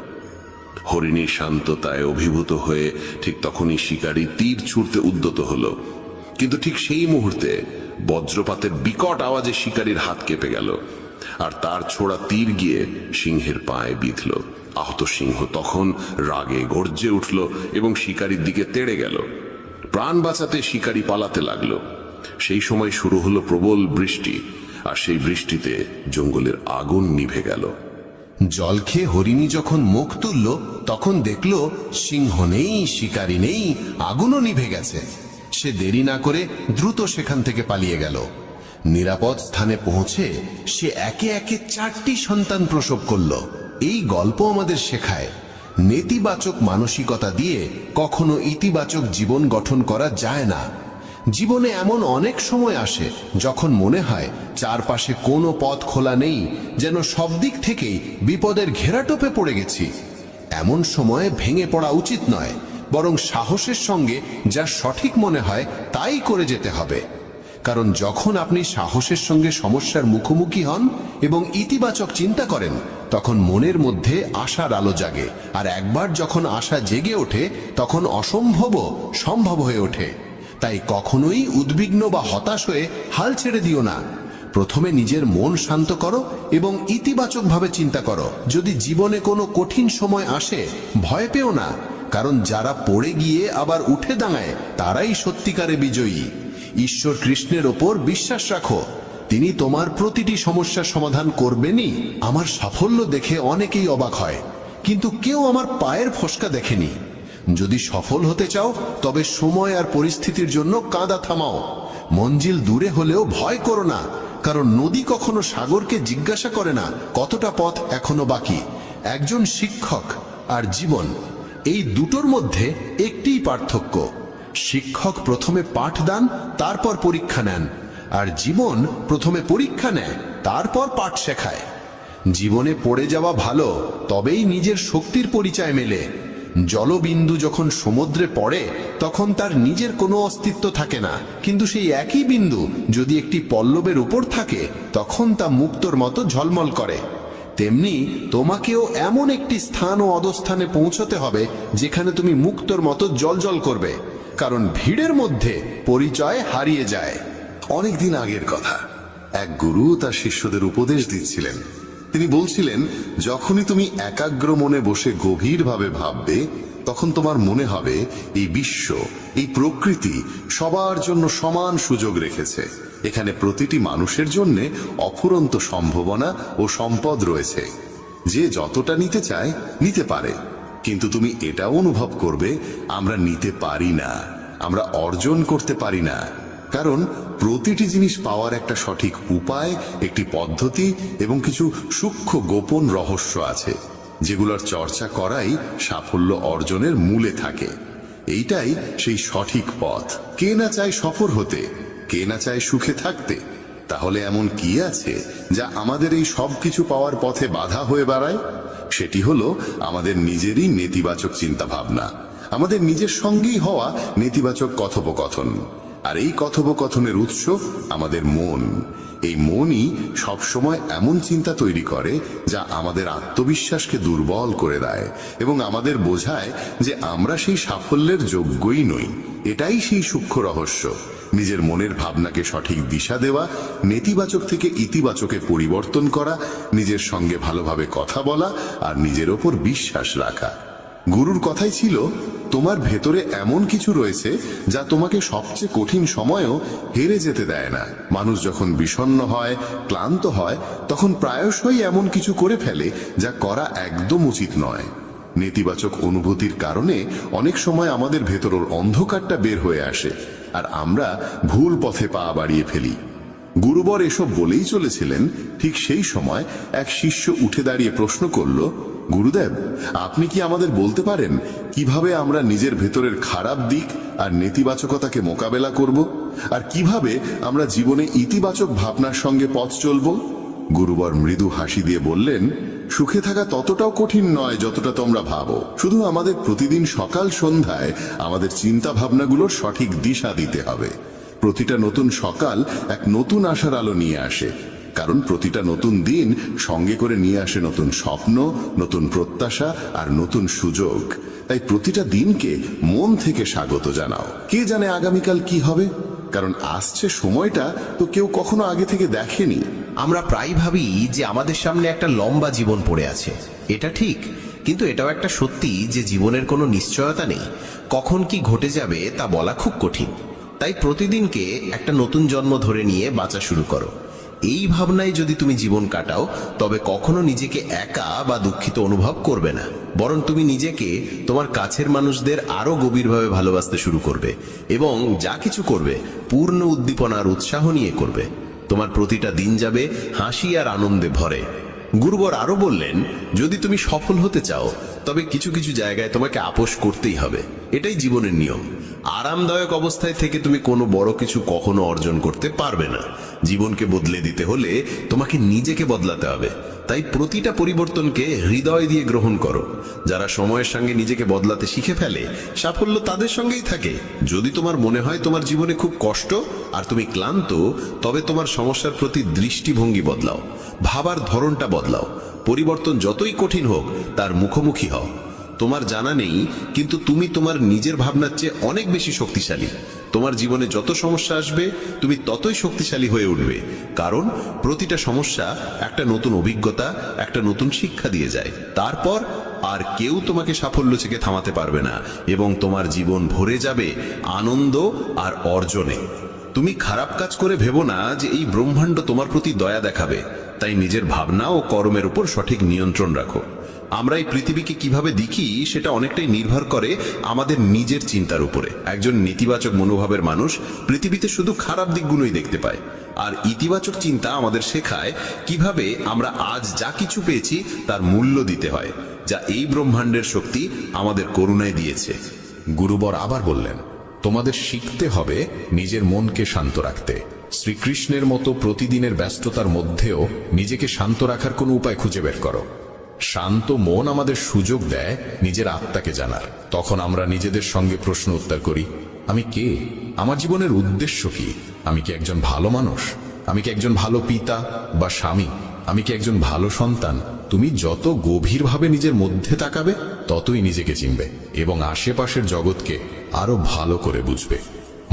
হরিণীর শান্ততায় অভিভূত হয়ে ঠিক তখনই শিকারী তীর ছুঁড়তে উদ্যত হলো, কিন্তু ঠিক সেই মুহূর্তে বজ্রপাতের বিকট আওয়াজে শিকারীর হাত কেঁপে গেল, আর তার ছোড়া তীর গিয়ে সিংহের পায়ে বিঁধল। আহত সিংহ তখন রাগে গর্জে উঠল এবং শিকারীর দিকে তেড়ে গেল। প্রাণ বাঁচাতে শিকারী পালাতে লাগলো। সেই সময় শুরু হলো প্রবল বৃষ্টি, আর সেই বৃষ্টিতে জঙ্গলের আগুন নিভে গেল। জল খেয়ে হরিণী যখন মুখ তুলল, তখন দেখল সিংহ নেই, শিকারী নেই, আগুনও নিভে গেছে। সে দেরি না করে দ্রুত সেখান থেকে পালিয়ে গেল। নিরাপদ স্থানে পৌঁছে সে একে একে 4টি সন্তান প্রসব করল। এই গল্প আমাদের শেখায়, নেতিবাচক মানসিকতা দিয়ে কখনো ইতিবাচক জীবন গঠন করা যায় না। জীবনে এমন অনেক সময় আসে যখন মনে হয় চারপাশে কোনো পথ খোলা নেই, যেন সব দিক থেকেই বিপদের ঘেরাটোপে পড়ে গেছি। এমন সময়ে ভেঙে পড়া উচিত নয়, বরং সাহসের সঙ্গে যা সঠিক মনে হয় তাই করে যেতে হবে। কারণ যখন আপনি সাহসের সঙ্গে সমস্যার মুখোমুখি হন এবং ইতিবাচক চিন্তা করেন, তখন মনের মধ্যে আশার আলো জাগে, আর একবার যখন আশা জেগে ওঠে তখন অসম্ভবও সম্ভব হয়ে ওঠে। তাই কখনোই উদ্বিগ্ন বা হতাশ হয়ে হাল ছেড়ে দিও না। প্রথমে নিজের মন শান্ত করো এবং ইতিবাচকভাবে চিন্তা করো। যদি জীবনে কোনো কঠিন সময় আসে, ভয় পেও না, কারণ যারা পড়ে গিয়ে আবার উঠে দাঁড়ায় তারাই সত্যিকারে বিজয়ী। ঈশ্বর কৃষ্ণের ওপর বিশ্বাস রাখো, তিনি তোমার প্রতিটি সমস্যার সমাধান করবেনই। আমার সাফল্য দেখে অনেকেই অবাক হয়, কিন্তু কেউ আমার পায়ের ফসকা দেখেনি। যদি সফল হতে চাও, তবে সময় আর পরিস্থিতির জন্য কাঁদা থামাও। মঞ্জিল দূরে হলেও ভয় করো না, কারণ নদী কখনো সাগরকে জিজ্ঞাসা করে না কতটা পথ এখনো বাকি। একজন শিক্ষক আর জীবন, এই দুটোর মধ্যে একটিই পার্থক্য। শিক্ষক প্রথমে পাঠ দেন, তারপর পরীক্ষা নেন, আর জীবন প্রথমে পরীক্ষা নেয়, তারপর পাঠ শেখায়। জীবনে পড়ে যাওয়া ভালো, তবেই নিজের শক্তির পরিচয় মেলে। জলবিন্দু যখন সমুদ্রে পড়ে, তখন তার নিজের কোনো অস্তিত্ব থাকে না, কিন্তু সেই একই বিন্দু যদি একটি পল্লবের উপর থাকে, তখন তা মুক্তোর মতো ঝলমল করে। তেমনি তোমাকেও এমন একটি স্থান ও অবস্থানে পৌঁছতে হবে যেখানে তুমি মুক্তোর মতো জ্বলজ্বল করবে, কারণ ভিড়ের মধ্যে পরিচয় হারিয়ে যায়। অনেকদিন আগের কথা, এক গুরু তার শিষ্যদের উপদেশ দিচ্ছিলেন। তিনি বলছিলেন, যখনই তুমি একাগ্র মনে বসে গভীরভাবে ভাববে, তখন তোমার মনে হবে এই বিশ্ব, এই প্রকৃতি সবার জন্য সমান সুযোগ রেখেছে। এখানে প্রতিটি মানুষের জন্য অফুরন্ত সম্ভাবনা ও সম্পদ রয়েছে। যে যতটা নিতে চায় নিতে পারে, কিন্তু তুমি এটাও অনুভব করবে, আমরা নিতে পারি না, আমরা অর্জন করতে পারি না। কারণ প্রতিটি জিনিস পাওয়ার একটা সঠিক উপায়, একটি পদ্ধতি এবং কিছু সূক্ষ্ম গোপন রহস্য আছে, যেগুলোর চর্চা করাই সাফল্য অর্জনের মূলে থাকে। এইটাই সেই সঠিক পথ। কে না চায় সফল হতে, কে না চায় সুখে থাকতে? তাহলে এমন কি আছে যা আমাদের এই সব কিছু পাওয়ার পথে বাধা হয়ে দাঁড়ায়? সেটি হলো আমাদের নিজেরই নেতিবাচক চিন্তা ভাবনা, আমাদের নিজের সঙ্গেই হওয়া নেতিবাচক কথোপকথন। আর এই কথোপকথনের উৎস আমাদের মন। এই মনই সবসময় এমন চিন্তা তৈরি করে যা আমাদের আত্মবিশ্বাসকে দুর্বল করে দেয় এবং আমাদের বোঝায় যে আমরা সেই সাফল্যের যোগ্যই নই। এটাই সেই সূক্ষ্ম রহস্য, নিজের মনের ভাবনাকে সঠিক দিশা দেওয়া, নেতিবাচক থেকে ইতিবাচকে পরিবর্তন করা, নিজের সঙ্গে ভালোভাবে কথা বলা আর নিজের ওপর বিশ্বাস রাখা। গুরুর কথাই ছিল, তোমার ভেতরে এমন কিছু রয়েছে যা তোমাকে সবচেয়ে কঠিন সময়েও হেরে যেতে দেয় না। মানুষ যখন বিষণ্ণ হয়, ক্লান্ত হয়, তখন প্রায়শই এমন কিছু করে ফেলে যা করা একদম উচিত নয়। নেতিবাচক অনুভূতির কারণে অনেক সময় আমাদের ভেতরের অন্ধকারটা বের হয়ে আসে আর আমরা ভুল পথে পা বাড়িয়ে ফেলি। গুরুবর এসব বলেই চলেছিলেন, ঠিক সেই সময় এক শিষ্য উঠে দাঁড়িয়ে প্রশ্ন করল, গুরুদেব, আপনি কি আমাদের বলতে পারেন কিভাবে আমরা নিজের ভেতরের খারাপ দিক আর নেতিবাচকতাকে মোকাবেলা করব, আর কিভাবে আমরা জীবনে ইতিবাচক ভাবনার সঙ্গে পথ চলব? গুরুবর মৃদু হাসি দিয়ে বললেন, সুখে থাকা ততটাও কঠিন নয় যতটা তোমরা ভাবো। শুধু আমাদের প্রতিদিন সকাল সন্ধ্যায় আমাদের চিন্তা ভাবনাগুলোর সঠিক দিশা দিতে হবে। প্রতিটা নতুন সকাল এক নতুন আশার আলো নিয়ে আসে, কারণ প্রতিটা নতুন দিন সঙ্গে করে নিয়ে আসে নতুন স্বপ্ন, নতুন প্রত্যাশা আর নতুন সুযোগ। তাই প্রতিটা দিনকে মন থেকে স্বাগত জানাও। কে জানে আগামীকাল কি হবে, কারণ আসছে সময়টা তো কেউ কখনো আগে থেকে দেখেনি। আমরা প্রায় ভাবি যে আমাদের সামনে একটা লম্বা জীবন পড়ে আছে, এটা ঠিক, কিন্তু এটাও একটা সত্যি যে জীবনের কোনো নিশ্চয়তা নেই। কখন কি ঘটে যাবে তা বলা খুব কঠিন। তাই প্রতিদিনকে একটা নতুন জন্ম ধরে নিয়ে বাঁচা শুরু করো। এই ভাবনায় যদি তুমি জীবন কাটাও, তবে কখনো নিজেকে একা বা দুঃখিত অনুভব করবে না, বরং তুমি নিজেকে, তোমার কাছের মানুষদের আরো গভীরভাবে ভালোবাসতে শুরু করবে এবং যা কিছু করবে পূর্ণ উদ্দীপনা আর উৎসাহ নিয়ে করবে। তোমার প্রতিটা দিন যাবে হাসি আর আনন্দে ভরে। গুরুবর আরো বললেন, যদি তুমি সফল হতে চাও তবে কিছু কিছু জায়গায় তোমাকে আপোষ করতেই হবে। এটাই জীবনের নিয়ম। আরামদায়ক অবস্থায় থেকে তুমি কোনো বড় কিছু কখনো অর্জন করতে পারবে না। জীবনকে বদলে দিতে হলে তোমাকে নিজেকে বদলাতে হবে। তাই প্রতিটা পরিবর্তনকে হৃদয় দিয়ে গ্রহণ করো। যারা সময়ের সঙ্গে নিজেকে বদলাতে শিখে ফেলে, সাফল্য তাদের সঙ্গেই থাকে। যদি তোমার মনে হয় তোমার জীবনে খুব কষ্ট আর তুমি ক্লান্ত, তবে তোমার সমস্যার প্রতি দৃষ্টিভঙ্গি বদলাও, ভাবার ধরনটা বদলাও। পরিবর্তন যতই কঠিন হোক তার মুখোমুখি হও। তোমার জানা নেই, কিন্তু তুমি তোমার নিজের ভাবনার চেয়ে অনেক বেশি শক্তিশালী। তোমার জীবনে যত সমস্যা আসবে তুমি ততই শক্তিশালী হয়ে উঠবে, কারণ প্রতিটা সমস্যা একটা নতুন অভিজ্ঞতা, একটা নতুন শিক্ষা দিয়ে যায়। তারপর আর কেউ তোমাকে সাফল্য থেকে থামাতে পারবে না এবং তোমার জীবন ভরে যাবে আনন্দ আর অর্জনে। তুমি খারাপ কাজ করে ভেবো না যে এই ব্রহ্মাণ্ড তোমার প্রতি দয়া দেখাবে। তাই নিজের ভাবনা ও কর্মের উপর সঠিক নিয়ন্ত্রণ রাখো। আমরা এই পৃথিবীকে কিভাবে দেখি সেটা অনেকটাই নির্ভর করে আমাদের নিজের চিন্তার উপরে। একজন নেতিবাচক মনোভাবের মানুষ পৃথিবীতে শুধু খারাপ দিকগুলোই দেখতে পায়, আর ইতিবাচক চিন্তা আমাদের শেখায় কিভাবে আমরা আজ যা কিছু পেয়েছি তার মূল্য দিতে হয়, যা এই ব্রহ্মাণ্ডের শক্তি আমাদের করুণায় দিয়েছে। গুরুবর আবার বললেন, তোমাদের শিখতে হবে নিজের মনকে শান্ত রাখতে। শ্রীকৃষ্ণের মতো প্রতিদিনের ব্যস্ততার মধ্যেও নিজেকে শান্ত রাখার কোনো উপায় খুঁজে বের করো। শান্ত মন আমাদের সুযোগ দেয় নিজের আত্মাকে জানার। তখন আমরা নিজেদের সঙ্গে প্রশ্ন উত্তর করি, আমি কে? আমার জীবনের উদ্দেশ্য কি? আমি কি একজন ভালো মানুষ? আমি কি একজন ভালো পিতা বা স্বামী? আমি কি একজন ভালো সন্তান? তুমি যত গভীরভাবে নিজের মধ্যে তাকাবে ততই নিজেকে চিনবে এবং আশেপাশের জগৎকে আরো ভালো করে বুঝবে।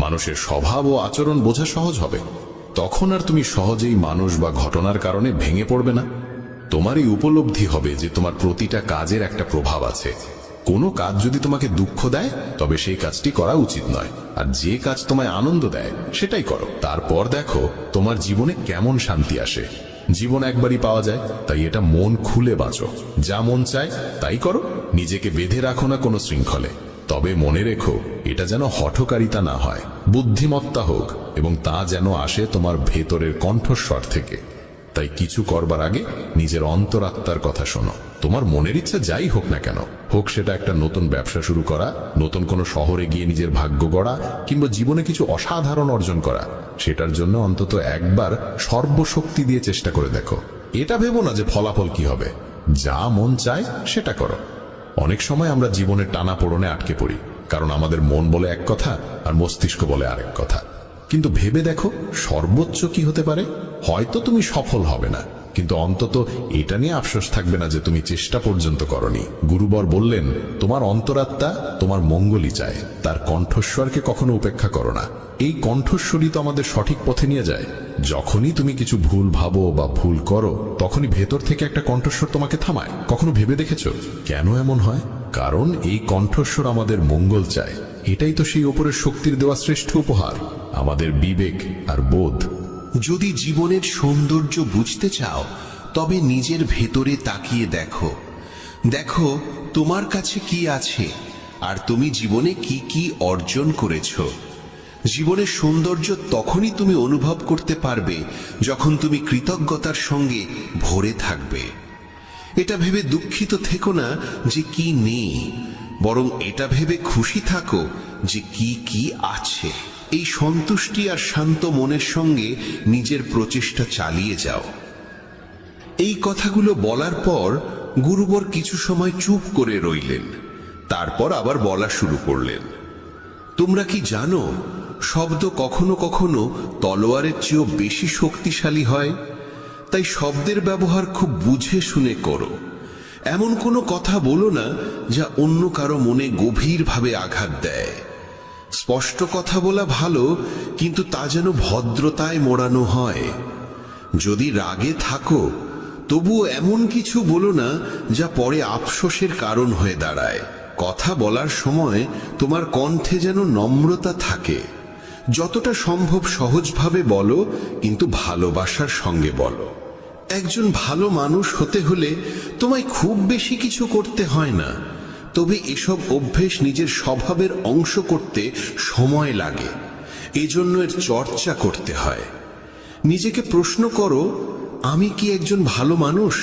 মানুষের স্বভাব ও আচরণ বোঝা সহজ হবে। তখন আর তুমি সহজেই মানুষ বা ঘটনার কারণে ভেঙে পড়বে না। তোমার এই উপলব্ধি হবে যে তোমার প্রতিটা কাজের একটা প্রভাব আছে। কোনো কাজ যদি তোমাকে দুঃখ দেয় তবে সেই কাজটি করা উচিত নয়, আর যে কাজ তোমায় আনন্দ দেয় সেটাই করো। তারপর দেখো তোমার জীবনে কেমন শান্তি আসে। জীবন একবারই পাওয়া যায়, তাই এটা মন খুলে বাঁচো। যা মন চায় তাই করো, নিজেকে বেঁধে রাখো না কোনো শৃঙ্খলে। তবে মনে রেখো, এটা যেন হঠকারিতা না হয়, বুদ্ধিমত্তা হোক, এবং তা যেন আসে তোমার ভেতরের কণ্ঠস্বর থেকে। তাই কিছু করবার আগে নিজের অন্তরাত্মার কথা শোনো। তোমার মনের ইচ্ছা যাই হোক না কেন, হোক সেটা একটা নতুন ব্যবসা শুরু করা, নতুন কোনো শহরে গিয়ে নিজের ভাগ্য গড়া, কিংবা জীবনে কিছু অসাধারণ অর্জন করা, সেটার জন্য অন্তত একবার সর্বশক্তি দিয়ে চেষ্টা করে দেখো। এটা ভেবো না যে ফলাফল কি হবে। যা মন চায় সেটা করো। অনেক সময় আমরা জীবনের টানাপোড়েনে আটকে পড়ি, কারণ আমাদের মন বলে এক কথা আর মস্তিষ্ক বলে আরেক কথা। কিন্তু ভেবে দেখো সর্বোচ্চ কি হতে পারে। হয়তো তুমি সফল হবে না, কিন্তু অন্তত এটা নিয়ে আফসোস থাকবে না যে তুমি চেষ্টা পর্যন্ত করনি। গুরুবর বললেন, তোমার অন্তরাত্মা তোমার মঙ্গলই চায়, তার কণ্ঠস্বরকে কখনো উপেক্ষা করো না। এই কণ্ঠস্বরই তো আমাদের সঠিক পথে নিয়ে যায়। যখনই তুমি কিছু ভুল ভাবো বা ভুল করো, তখনই ভেতর থেকে একটা কণ্ঠস্বর তোমাকে থামায়। কখনো ভেবে দেখেছো কেন এমন হয়? কারণ এই কণ্ঠস্বর আমাদের মঙ্গল চায়। এটাই তো সেই ওপরের শক্তির দেওয়া শ্রেষ্ঠ উপহার, আমাদের বিবেক আর বোধ। যদি জীবনের সৌন্দর্য বুঝতে চাও তবে নিজের ভেতরে তাকিয়ে দেখো। দেখো তোমার কাছে কি আছে আর তুমি জীবনে কি কি অর্জন করেছো। জীবনের সৌন্দর্য তখনই তুমি অনুভব করতে পারবে যখন তুমি কৃতজ্ঞতার সঙ্গে ভরে থাকবে। এটা ভেবে দুঃখিত থেকো না যে কি নেই, বরং এটা ভেবে খুশি থাকো যে কি কি আছে। এই সন্তুষ্টি আর শান্ত মনের সঙ্গে নিজের প্রচেষ্টা চালিয়ে যাও। এই কথাগুলো বলার পর গুরুবর কিছু সময় চুপ করে রইলেন, তারপর আবার বলা শুরু করলেন। তোমরা কি জানো, শব্দ কখনো কখনো তলোয়ারের চেয়েও বেশি শক্তিশালী হয়। তাই শব্দের ব্যবহার খুব বুঝে শুনে করো। এমন কোনো কথা বলো না যা অন্য কারো মনে গভীরভাবে আঘাত দেয়। স্পষ্ট কথা বলা ভালো, কিন্তু তা যেন ভদ্রতায় মোড়ানো হয়। যদি রাগে থাকো, তবুও এমন কিছু বলো না যা পরে আফসোসের কারণ হয়ে দাঁড়ায়। কথা বলার সময় তোমার কণ্ঠে যেন নম্রতা থাকে। যতটা সম্ভব সহজভাবে বলো, কিন্তু ভালোবাসার সঙ্গে বলো। একজন ভালো মানুষ হতে হলে তোমায় খুব বেশি কিছু করতে হয় না, তবে এসব অভ্যেস নিজের স্বভাবের অংশ করতে সময় লাগে। এজন্য এর চর্চা করতে হয়। নিজেকে প্রশ্ন করো, আমি কি একজন ভালো মানুষ?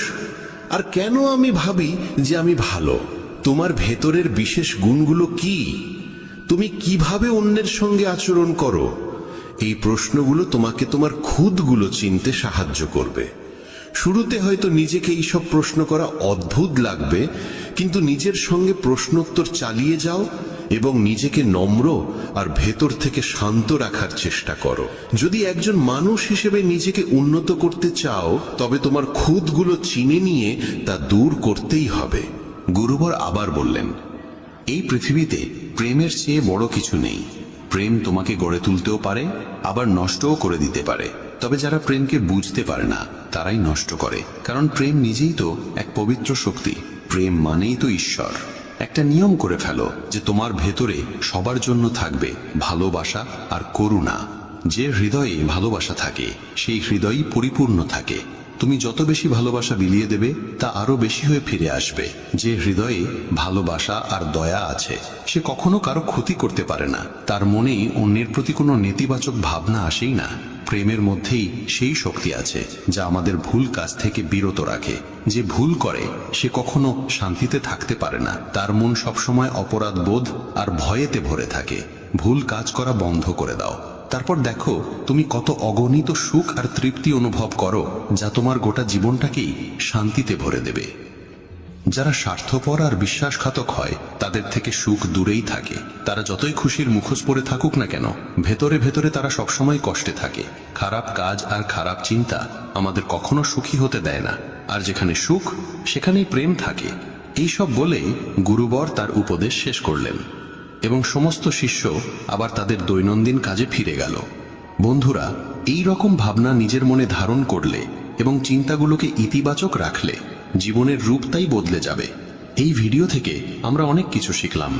আর কেন আমি ভাবি যে আমি ভালো? তোমার ভেতরের বিশেষ গুণগুলো কি? তুমি কিভাবে অন্যের সঙ্গে আচরণ করো? এই প্রশ্নগুলো তোমাকে তোমার খুদগুলো চিনতে সাহায্য করবে। শুরুতে হয়তো নিজেকে এইসব প্রশ্ন করা অদ্ভুত লাগবে, কিন্তু নিজের সঙ্গে প্রশ্নোত্তর চালিয়ে যাও এবং নিজেকে নম্র আর ভেতর থেকে শান্ত রাখার চেষ্টা করো। যদি একজন মানুষ হিসেবে নিজেকে উন্নত করতে চাও, তবে তোমার খুদগুলো চিনে নিয়ে তা দূর করতেই হবে। গুরুবর আবার বললেন, এই পৃথিবীতে প্রেমের চেয়ে বড় কিছু নেই। প্রেম তোমাকে গড়ে তুলতেও পারে, আবার নষ্টও করে দিতে পারে। তবে যারা প্রেমকে বুঝতে পারে না, তারাই নষ্ট করে। কারণ প্রেম নিজেই তো এক পবিত্র শক্তি। প্রেম মানেই তো ঈশ্বর। একটা নিয়ম করে ফেলো যে তোমার ভেতরে সবার জন্য থাকবে ভালোবাসা আর করুণা। যে হৃদয়ে ভালোবাসা থাকে, সেই হৃদয়ই পরিপূর্ণ থাকে। তুমি যত বেশি ভালোবাসা বিলিয়ে দেবে, তা আরো বেশি হয়ে ফিরে আসবে। যে হৃদয়ে ভালোবাসা আর দয়া আছে, সে কখনো কারো ক্ষতি করতে পারে না। তার মনেই অন্যের প্রতি কোনো নেতিবাচক ভাবনা আসেই না। প্রেমের মধ্যেই সেই শক্তি আছে যা আমাদের ভুল কাজ থেকে বিরত রাখে। যে ভুল করে সে কখনো শান্তিতে থাকতে পারে না। তার মন সবসময় অপরাধ বোধ আর ভয়েতে ভরে থাকে। ভুল কাজ করা বন্ধ করে দাও, তারপর দেখো তুমি কত অগণিত সুখ আর তৃপ্তি অনুভব করো, যা তোমার গোটা জীবনটাকেই শান্তিতে ভরে দেবে। যারা স্বার্থপর আর বিশ্বাসঘাতক হয়, তাদের থেকে সুখ দূরেই থাকে। তারা যতই খুশির মুখোশ পরে থাকুক না কেন, ভেতরে ভেতরে তারা সবসময় কষ্টে থাকে। খারাপ কাজ আর খারাপ চিন্তা আমাদের কখনো সুখী হতে দেয় না। আর যেখানে সুখ, সেখানেই প্রেম থাকে। এইসব বলে গুরুবর তার উপদেশ শেষ করলেন এবং সমস্ত শিষ্য আবার তাদের দৈনন্দিন কাজে ফিরে গেল। বন্ধুরা, এই রকম ভাবনা নিজের মনে ধারণ করলে এবং চিন্তাগুলোকে ইতিবাচক রাখলে জীবনের রূপটাই বদলে যাবে। এই ভিডিও থেকে আমরা অনেক কিছু শিখলাম,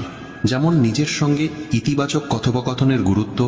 যেমন নিজের সঙ্গে ইতিবাচক কথোপকথনের গুরুত্ব,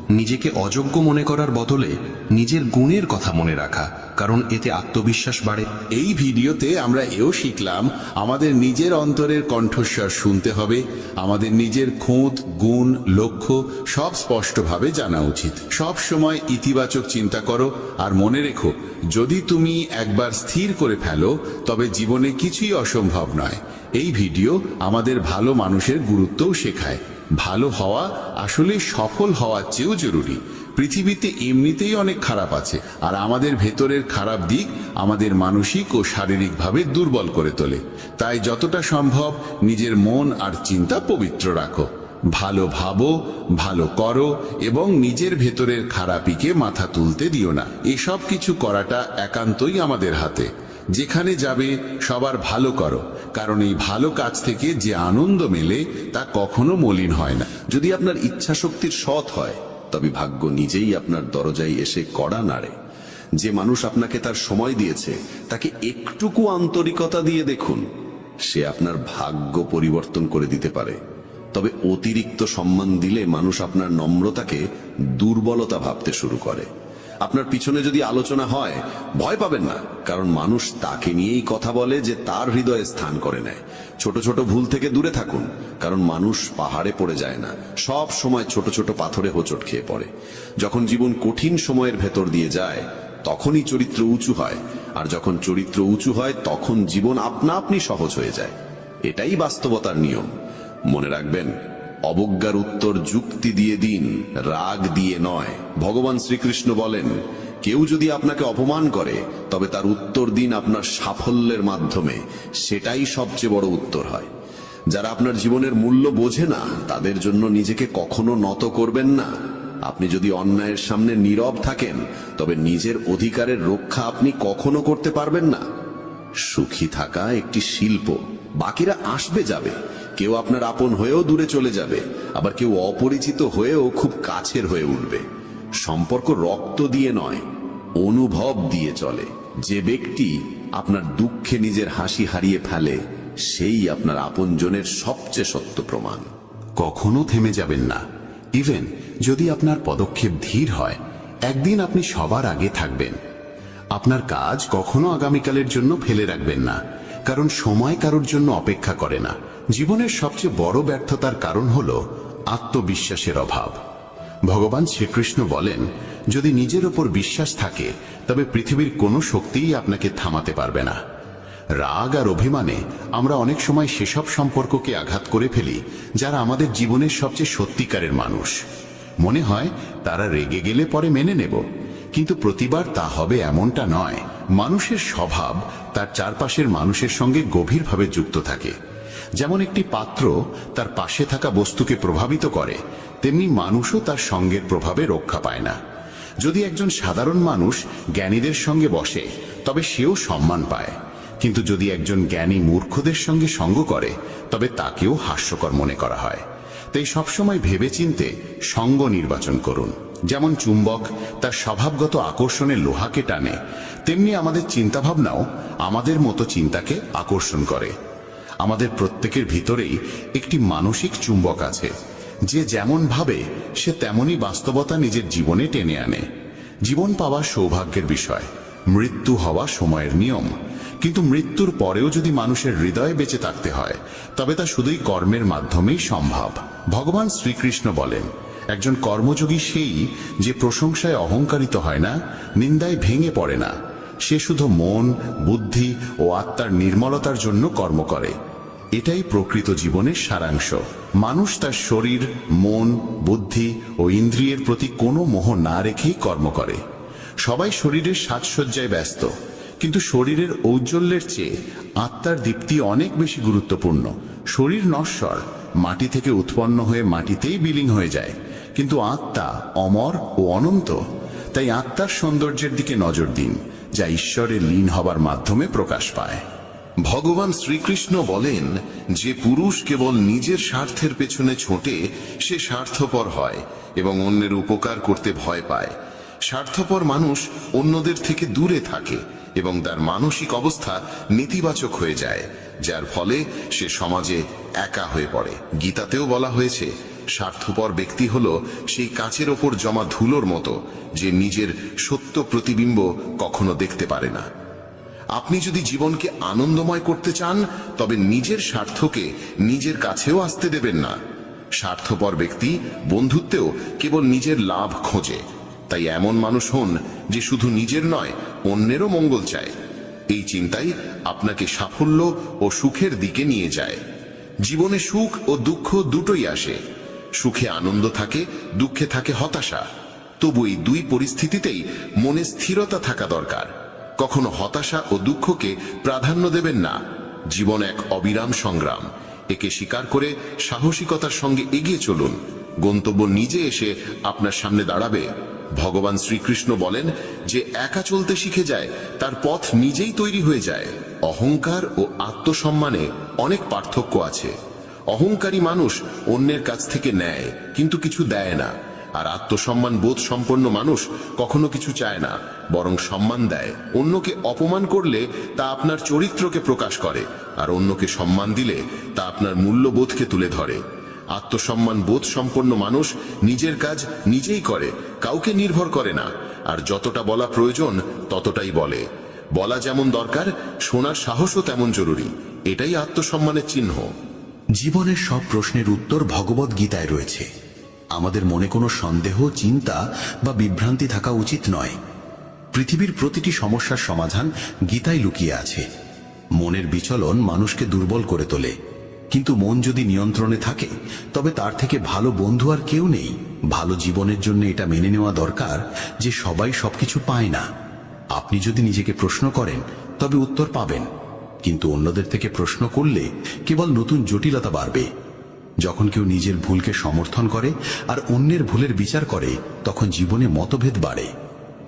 নিজেকে অযোগ্য মনে করার বদলে নিজের গুণের কথা মনে রাখা, কারণ এতে আত্মবিশ্বাস বাড়ে। এই ভিডিওতে আমরা এও শিখলাম, আমাদের নিজের অন্তরের কণ্ঠস্বর শুনতে হবে। আমাদের নিজের খুঁত, গুণ, লক্ষ্য সব স্পষ্টভাবে জানা উচিত। সব সময় ইতিবাচক চিন্তা করো, আর মনে রেখো, যদি তুমি একবার স্থির করে ফেলো, তবে জীবনে কিছুই অসম্ভব নয়। এই ভিডিও আমাদের ভালো মানুষের গুরুত্বও শেখায়। ভালো হওয়া আসলে সফল হওয়ার চেয়েও জরুরি। পৃথিবীতে এমনিতেই অনেক খারাপ আছে, আর আমাদের ভেতরের খারাপ দিক আমাদের মানসিক ও শারীরিকভাবে দুর্বল করে তোলে। তাই যতটা সম্ভব নিজের মন আর চিন্তা পবিত্র রাখো। ভালো ভাবো, ভালো করো এবং নিজের ভেতরের খারাপিকে মাথা তুলতে দিও না। এসব কিছু করাটা একান্তই আমাদের হাতে। যেখানে যাবে সবার ভালো করো, কারণ এই ভালো কাজ থেকে যে আনন্দ মেলে তা কখনো মলিন হয় না। যদি আপনার ইচ্ছা শক্তির সৎ হয়, তবে ভাগ্য নিজেই আপনার দরজায় এসে কড়া নাড়ে। যে মানুষ আপনাকে তার সময় দিয়েছে, তাকে একটুকু আন্তরিকতা দিয়ে দেখুন, সে আপনার ভাগ্য পরিবর্তন করে দিতে পারে। তবে অতিরিক্ত সম্মান দিলে মানুষ আপনার নম্রতাকে দুর্বলতা ভাবতে শুরু করে। আপনার পিছনে যদি আলোচনা হয় ভয় পাবেন না, কারণ মানুষ তাকে নিয়েই কথা বলে যে তার হৃদয়ে স্থান করে নেয়। ছোট ছোট ভুল থেকে দূরে থাকুন, কারণ মানুষ পাহাড়ে পড়ে যায় না, সব সময় ছোট ছোট পাথরে হোঁচট খেয়ে পড়ে। যখন জীবন কঠিন সময়ের ভেতর দিয়ে যায় তখনই চরিত্র উঁচু হয়, আর যখন চরিত্র উঁচু হয় তখন জীবন আপনা আপনি সহজ হয়ে যায়। এটাই বাস্তবতার নিয়ম। মনে রাখবেন, অবজ্ঞার উত্তর যুক্তি দিয়ে দিন, রাগ দিয়ে নয়। ভগবান শ্রীকৃষ্ণ বলেন, কেউ যদি আপনাকে অপমান করে তবে তার উত্তর দিন আপনার সাফল্যের মাধ্যমে, সেটাই সবচেয়ে বড় উত্তর হয়। যারা আপনার জীবনের মূল্য বোঝে না তাদের জন্য নিজেকে কখনো নত করবেন না। আপনি যদি অন্যায়ের সামনে নীরব থাকেন তবে নিজের অধিকারের রক্ষা আপনি কখনো করতে পারবেন না। সুখী থাকা একটি শিল্প, বাকিরা আসবে যাবে, কেউ আপনার আপন হয়েও দূরে চলে যাবে, আবার কেউ অপরিচিত হয়েও খুব কাছের হয়ে উঠবে। সম্পর্ক রক্ত দিয়ে নয়, অনুভব দিয়ে চলে। যে ব্যক্তি আপনার দুঃখে নিজের হাসি হারিয়ে ফেলে সেই আপনার আপনজনের সবচেয়ে সত্য প্রমাণ। কখনো থেমে যাবেন না। ইভেন যদি আপনার পদক্ষেপ ধীর হয়, একদিন আপনি সবার আগে থাকবেন। আপনার কাজ কখনো আগামীকালের জন্য ফেলে রাখবেন না, কারণ সময় কারোর জন্য অপেক্ষা করে না। জীবনের সবচেয়ে বড় ব্যর্থতার কারণ হলো আত্মবিশ্বাসের অভাব। ভগবান শ্রীকৃষ্ণ বলেন, যদি নিজের ওপর বিশ্বাস থাকে তবে পৃথিবীর কোনো শক্তিই আপনাকে থামাতে পারবে না। রাগ আর অভিমানে আমরা অনেক সময় সেসব সম্পর্ককে আঘাত করে ফেলি যারা আমাদের জীবনের সবচেয়ে সত্যিকারের মানুষ। মনে হয় তারা রেগে গেলে পরে মেনে নেব, কিন্তু প্রতিবার তা হবে এমনটা নয়। মানুষের স্বভাব তার চারপাশের মানুষের সঙ্গে গভীরভাবে যুক্ত থাকে। যেমন একটি পাত্র তার পাশে থাকা বস্তুকে প্রভাবিত করে, তেমনি মানুষও তার সঙ্গের প্রভাবে রক্ষা পায় না। যদি একজন সাধারণ মানুষ জ্ঞানীদের সঙ্গে বসে তবে সেও সম্মান পায়, কিন্তু যদি একজন জ্ঞানী মূর্খদের সঙ্গে সঙ্গ করে তবে তাকেও হাস্যকর মনে করা হয়। তাই সবসময় ভেবেচিন্তে সঙ্গ নির্বাচন করুন। যেমন চুম্বক তার স্বভাবগত আকর্ষণে লোহাকে টানে, তেমনি আমাদের চিন্তাভাবনাও আমাদের মতো চিন্তাকে আকর্ষণ করে। আমাদের প্রত্যেকের ভিতরেই একটি মানসিক চুম্বক আছে, যে যেমন ভাবে সে তেমনই বাস্তবতা নিজের জীবনে টেনে আনে। জীবন পাওয়া সৌভাগ্যের বিষয়, মৃত্যু হওয়া সময়ের নিয়ম। কিন্তু মৃত্যুর পরেও যদি মানুষের হৃদয়ে বেঁচে থাকতে হয় তবে তা শুধুই কর্মের মাধ্যমেই সম্ভব। ভগবান শ্রীকৃষ্ণ বলেন, একজন কর্মযোগী সেই যে প্রশংসায় অহংকারিত হয় না, নিন্দায় ভেঙে পড়ে না। সে শুধু মন, বুদ্ধি ও আত্মার নির্মলতার জন্য কর্ম করে। এটাই প্রকৃত জীবনের সারাংশ। মানুষ তার শরীর, মন, বুদ্ধি ও ইন্দ্রিয়ের প্রতি কোনো মোহ না রেখেই কর্ম করে। সবাই শরীরের সাজসজ্জায় ব্যস্ত, কিন্তু শরীরের ঔজ্জ্বল্যের চেয়ে আত্মার দীপ্তি অনেক বেশি গুরুত্বপূর্ণ। শরীর নশ্বর, মাটি থেকে উৎপন্ন হয়ে মাটিতেই বিলীন হয়ে যায়, কিন্তু আত্মা অমর ও অনন্ত। তাই আত্মার সৌন্দর্যের দিকে নজর দিন, যা ঈশ্বরের লীন হবার মাধ্যমে প্রকাশ পায়। ভগবান শ্রীকৃষ্ণ বলেন, যে পুরুষ কেবল নিজের স্বার্থের পেছনে ছোটে সে স্বার্থপর হয় এবং অন্যের উপকার করতে ভয় পায়। স্বার্থপর মানুষ অন্যদের থেকে দূরে থাকে এবং তার মানসিক অবস্থা নেতিবাচক হয়ে যায়, যার ফলে সে সমাজে একা হয়ে পড়ে। গীতাতেও বলা হয়েছে, স্বার্থপর ব্যক্তি হল সেই কাচের ওপর জমা ধুলোর মতো, যে নিজের সত্য প্রতিবিম্ব কখনো দেখতে পারে না। আপনি যদি জীবনকে আনন্দময় করতে চান তবে নিজের স্বার্থকে নিজের কাছেও আসতে দেবেন না। স্বার্থপর ব্যক্তি বন্ধুত্বেও কেবল নিজের লাভ খোঁজে। তাই এমন মানুষ হন যে শুধু নিজের নয়, অন্যেরও মঙ্গল চায়। এই চিন্তাই আপনাকে সাফল্য ও সুখের দিকে নিয়ে যায়। জীবনে সুখ ও দুঃখ দুটোই আসে। সুখে আনন্দ থাকে, দুঃখে থাকে হতাশা। তবু এই দুই পরিস্থিতিতেই মনে স্থিরতা থাকা দরকার। কখনো হতাশা ও দুঃখকে প্রাধান্য দেবেন না। জীবন এক অবিরাম সংগ্রাম, একে স্বীকার করে সাহসিকতার সঙ্গে এগিয়ে চলুন। গন্তব্য নিজে এসে আপনার সামনে দাঁড়াবে। ভগবান শ্রীকৃষ্ণ বলেন, যে একা চলতে শিখে যায় তার পথ নিজেই তৈরি হয়ে যায়। অহংকার ও আত্মসম্মানে অনেক পার্থক্য আছে। অহংকারী মানুষ অন্যের কাছ থেকে নেয় কিন্তু কিছু দেয় না, আর আত্মসম্মান বোধ সম্পন্ন মানুষ কখনো কিছু চায় না, বরং সম্মান দেয়। অন্যকে অপমান করলে তা আপনার চরিত্রকে প্রকাশ করে, আর অন্যকে সম্মান দিলে তা আপনার মূল্যবোধকে তুলে ধরে। আত্মসম্মান বোধ সম্পন্ন মানুষ নিজের কাজ নিজেই করে, কাউকে নির্ভর করে না। আর যতটা বলা প্রয়োজন ততটাই বলে। বলা যেমন দরকার, শোনার সাহসও তেমন জরুরি। এটাই আত্মসম্মানের চিহ্ন। জীবনের সব প্রশ্নের উত্তর ভগবদ গীতায় রয়েছে। আমাদের মনে কোনো সন্দেহ, চিন্তা বা বিভ্রান্তি থাকা উচিত নয়। পৃথিবীর প্রতিটি সমস্যার সমাধান গীতায় লুকিয়ে আছে। মনের বিচলন মানুষকে দুর্বল করে তোলে, কিন্তু মন যদি নিয়ন্ত্রণে থাকে তবে তার থেকে ভালো বন্ধু আর কেউ নেই। ভালো জীবনের জন্য এটা মেনে নেওয়া দরকার যে সবাই সবকিছু পায় না। আপনি যদি নিজেকে প্রশ্ন করেন তবে উত্তর পাবেন, কিন্তু অন্যদের থেকে প্রশ্ন করলে কেবল নতুন জটিলতা বাড়বে। যখন কেউ নিজের ভুলকে সমর্থন করে আর অন্যের ভুলের বিচার করে তখন জীবনে মতভেদ বাড়ে,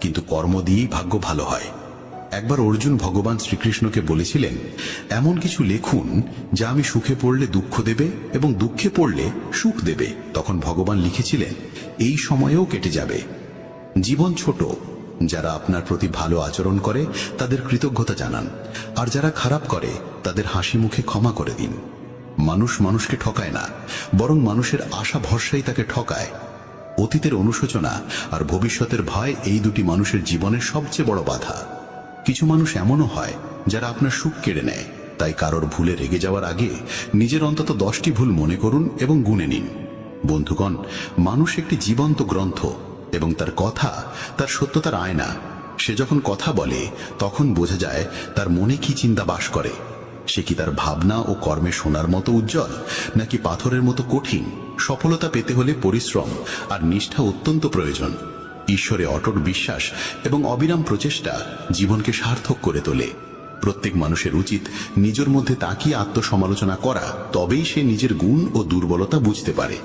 কিন্তু কর্ম দিয়েই ভাগ্য ভালো হয়। একবার অর্জুন ভগবান শ্রীকৃষ্ণকে বলেছিলেন, এমন কিছু লেখুন যা আমি সুখে পড়লে দুঃখ দেবে এবং দুঃখে পড়লে সুখ দেবে। তখন ভগবান লিখেছিলেন, এই সময়েও কেটে যাবে। জীবন ছোট, যারা আপনার প্রতি ভালো আচরণ করে তাদের কৃতজ্ঞতা জানান, আর যারা খারাপ করে তাদের হাসি মুখে ক্ষমা করে দিন। মানুষ মানুষকে ঠকায় না, বরং মানুষের আশা ভরসাই তাকে ঠকায়। অতীতের অনুশোচনা আর ভবিষ্যতের ভয়, এই দুটি মানুষের জীবনের সবচেয়ে বড় বাধা। কিছু মানুষ এমনও হয় যারা আপনার সুখ কেড়ে নেয়। তাই কারোর ভুলে রেগে যাওয়ার আগে নিজের অন্তত 10টি ভুল মনে করুন এবং গুনে নিন। বন্ধুগণ, মানুষ একটি জীবন্ত গ্রন্থ এবং তার কথা তার সত্যতার আয়না। সে যখন কথা বলে তখন বোঝা যায় তার মনে কি চিন্তা বাস করে। সে কি তার ভাবনা ও কর্মে সোনার মতো উজ্জ্বল, নাকি পাথরের মতো কঠিন? সফলতা পেতে হলে পরিশ্রম আর নিষ্ঠা অত্যন্ত প্রয়োজন। ঈশ্বরে অটট বিশ্বাস এবং অবিরাম প্রচেষ্টা জীবনকে সার্থক করে তোলে। প্রত্যেক মানুষের উচিত নিজের মধ্যে তাকিয়ে আত্মসমালোচনা করা, তবেই সে নিজের গুণ ও দুর্বলতা বুঝতে পারে।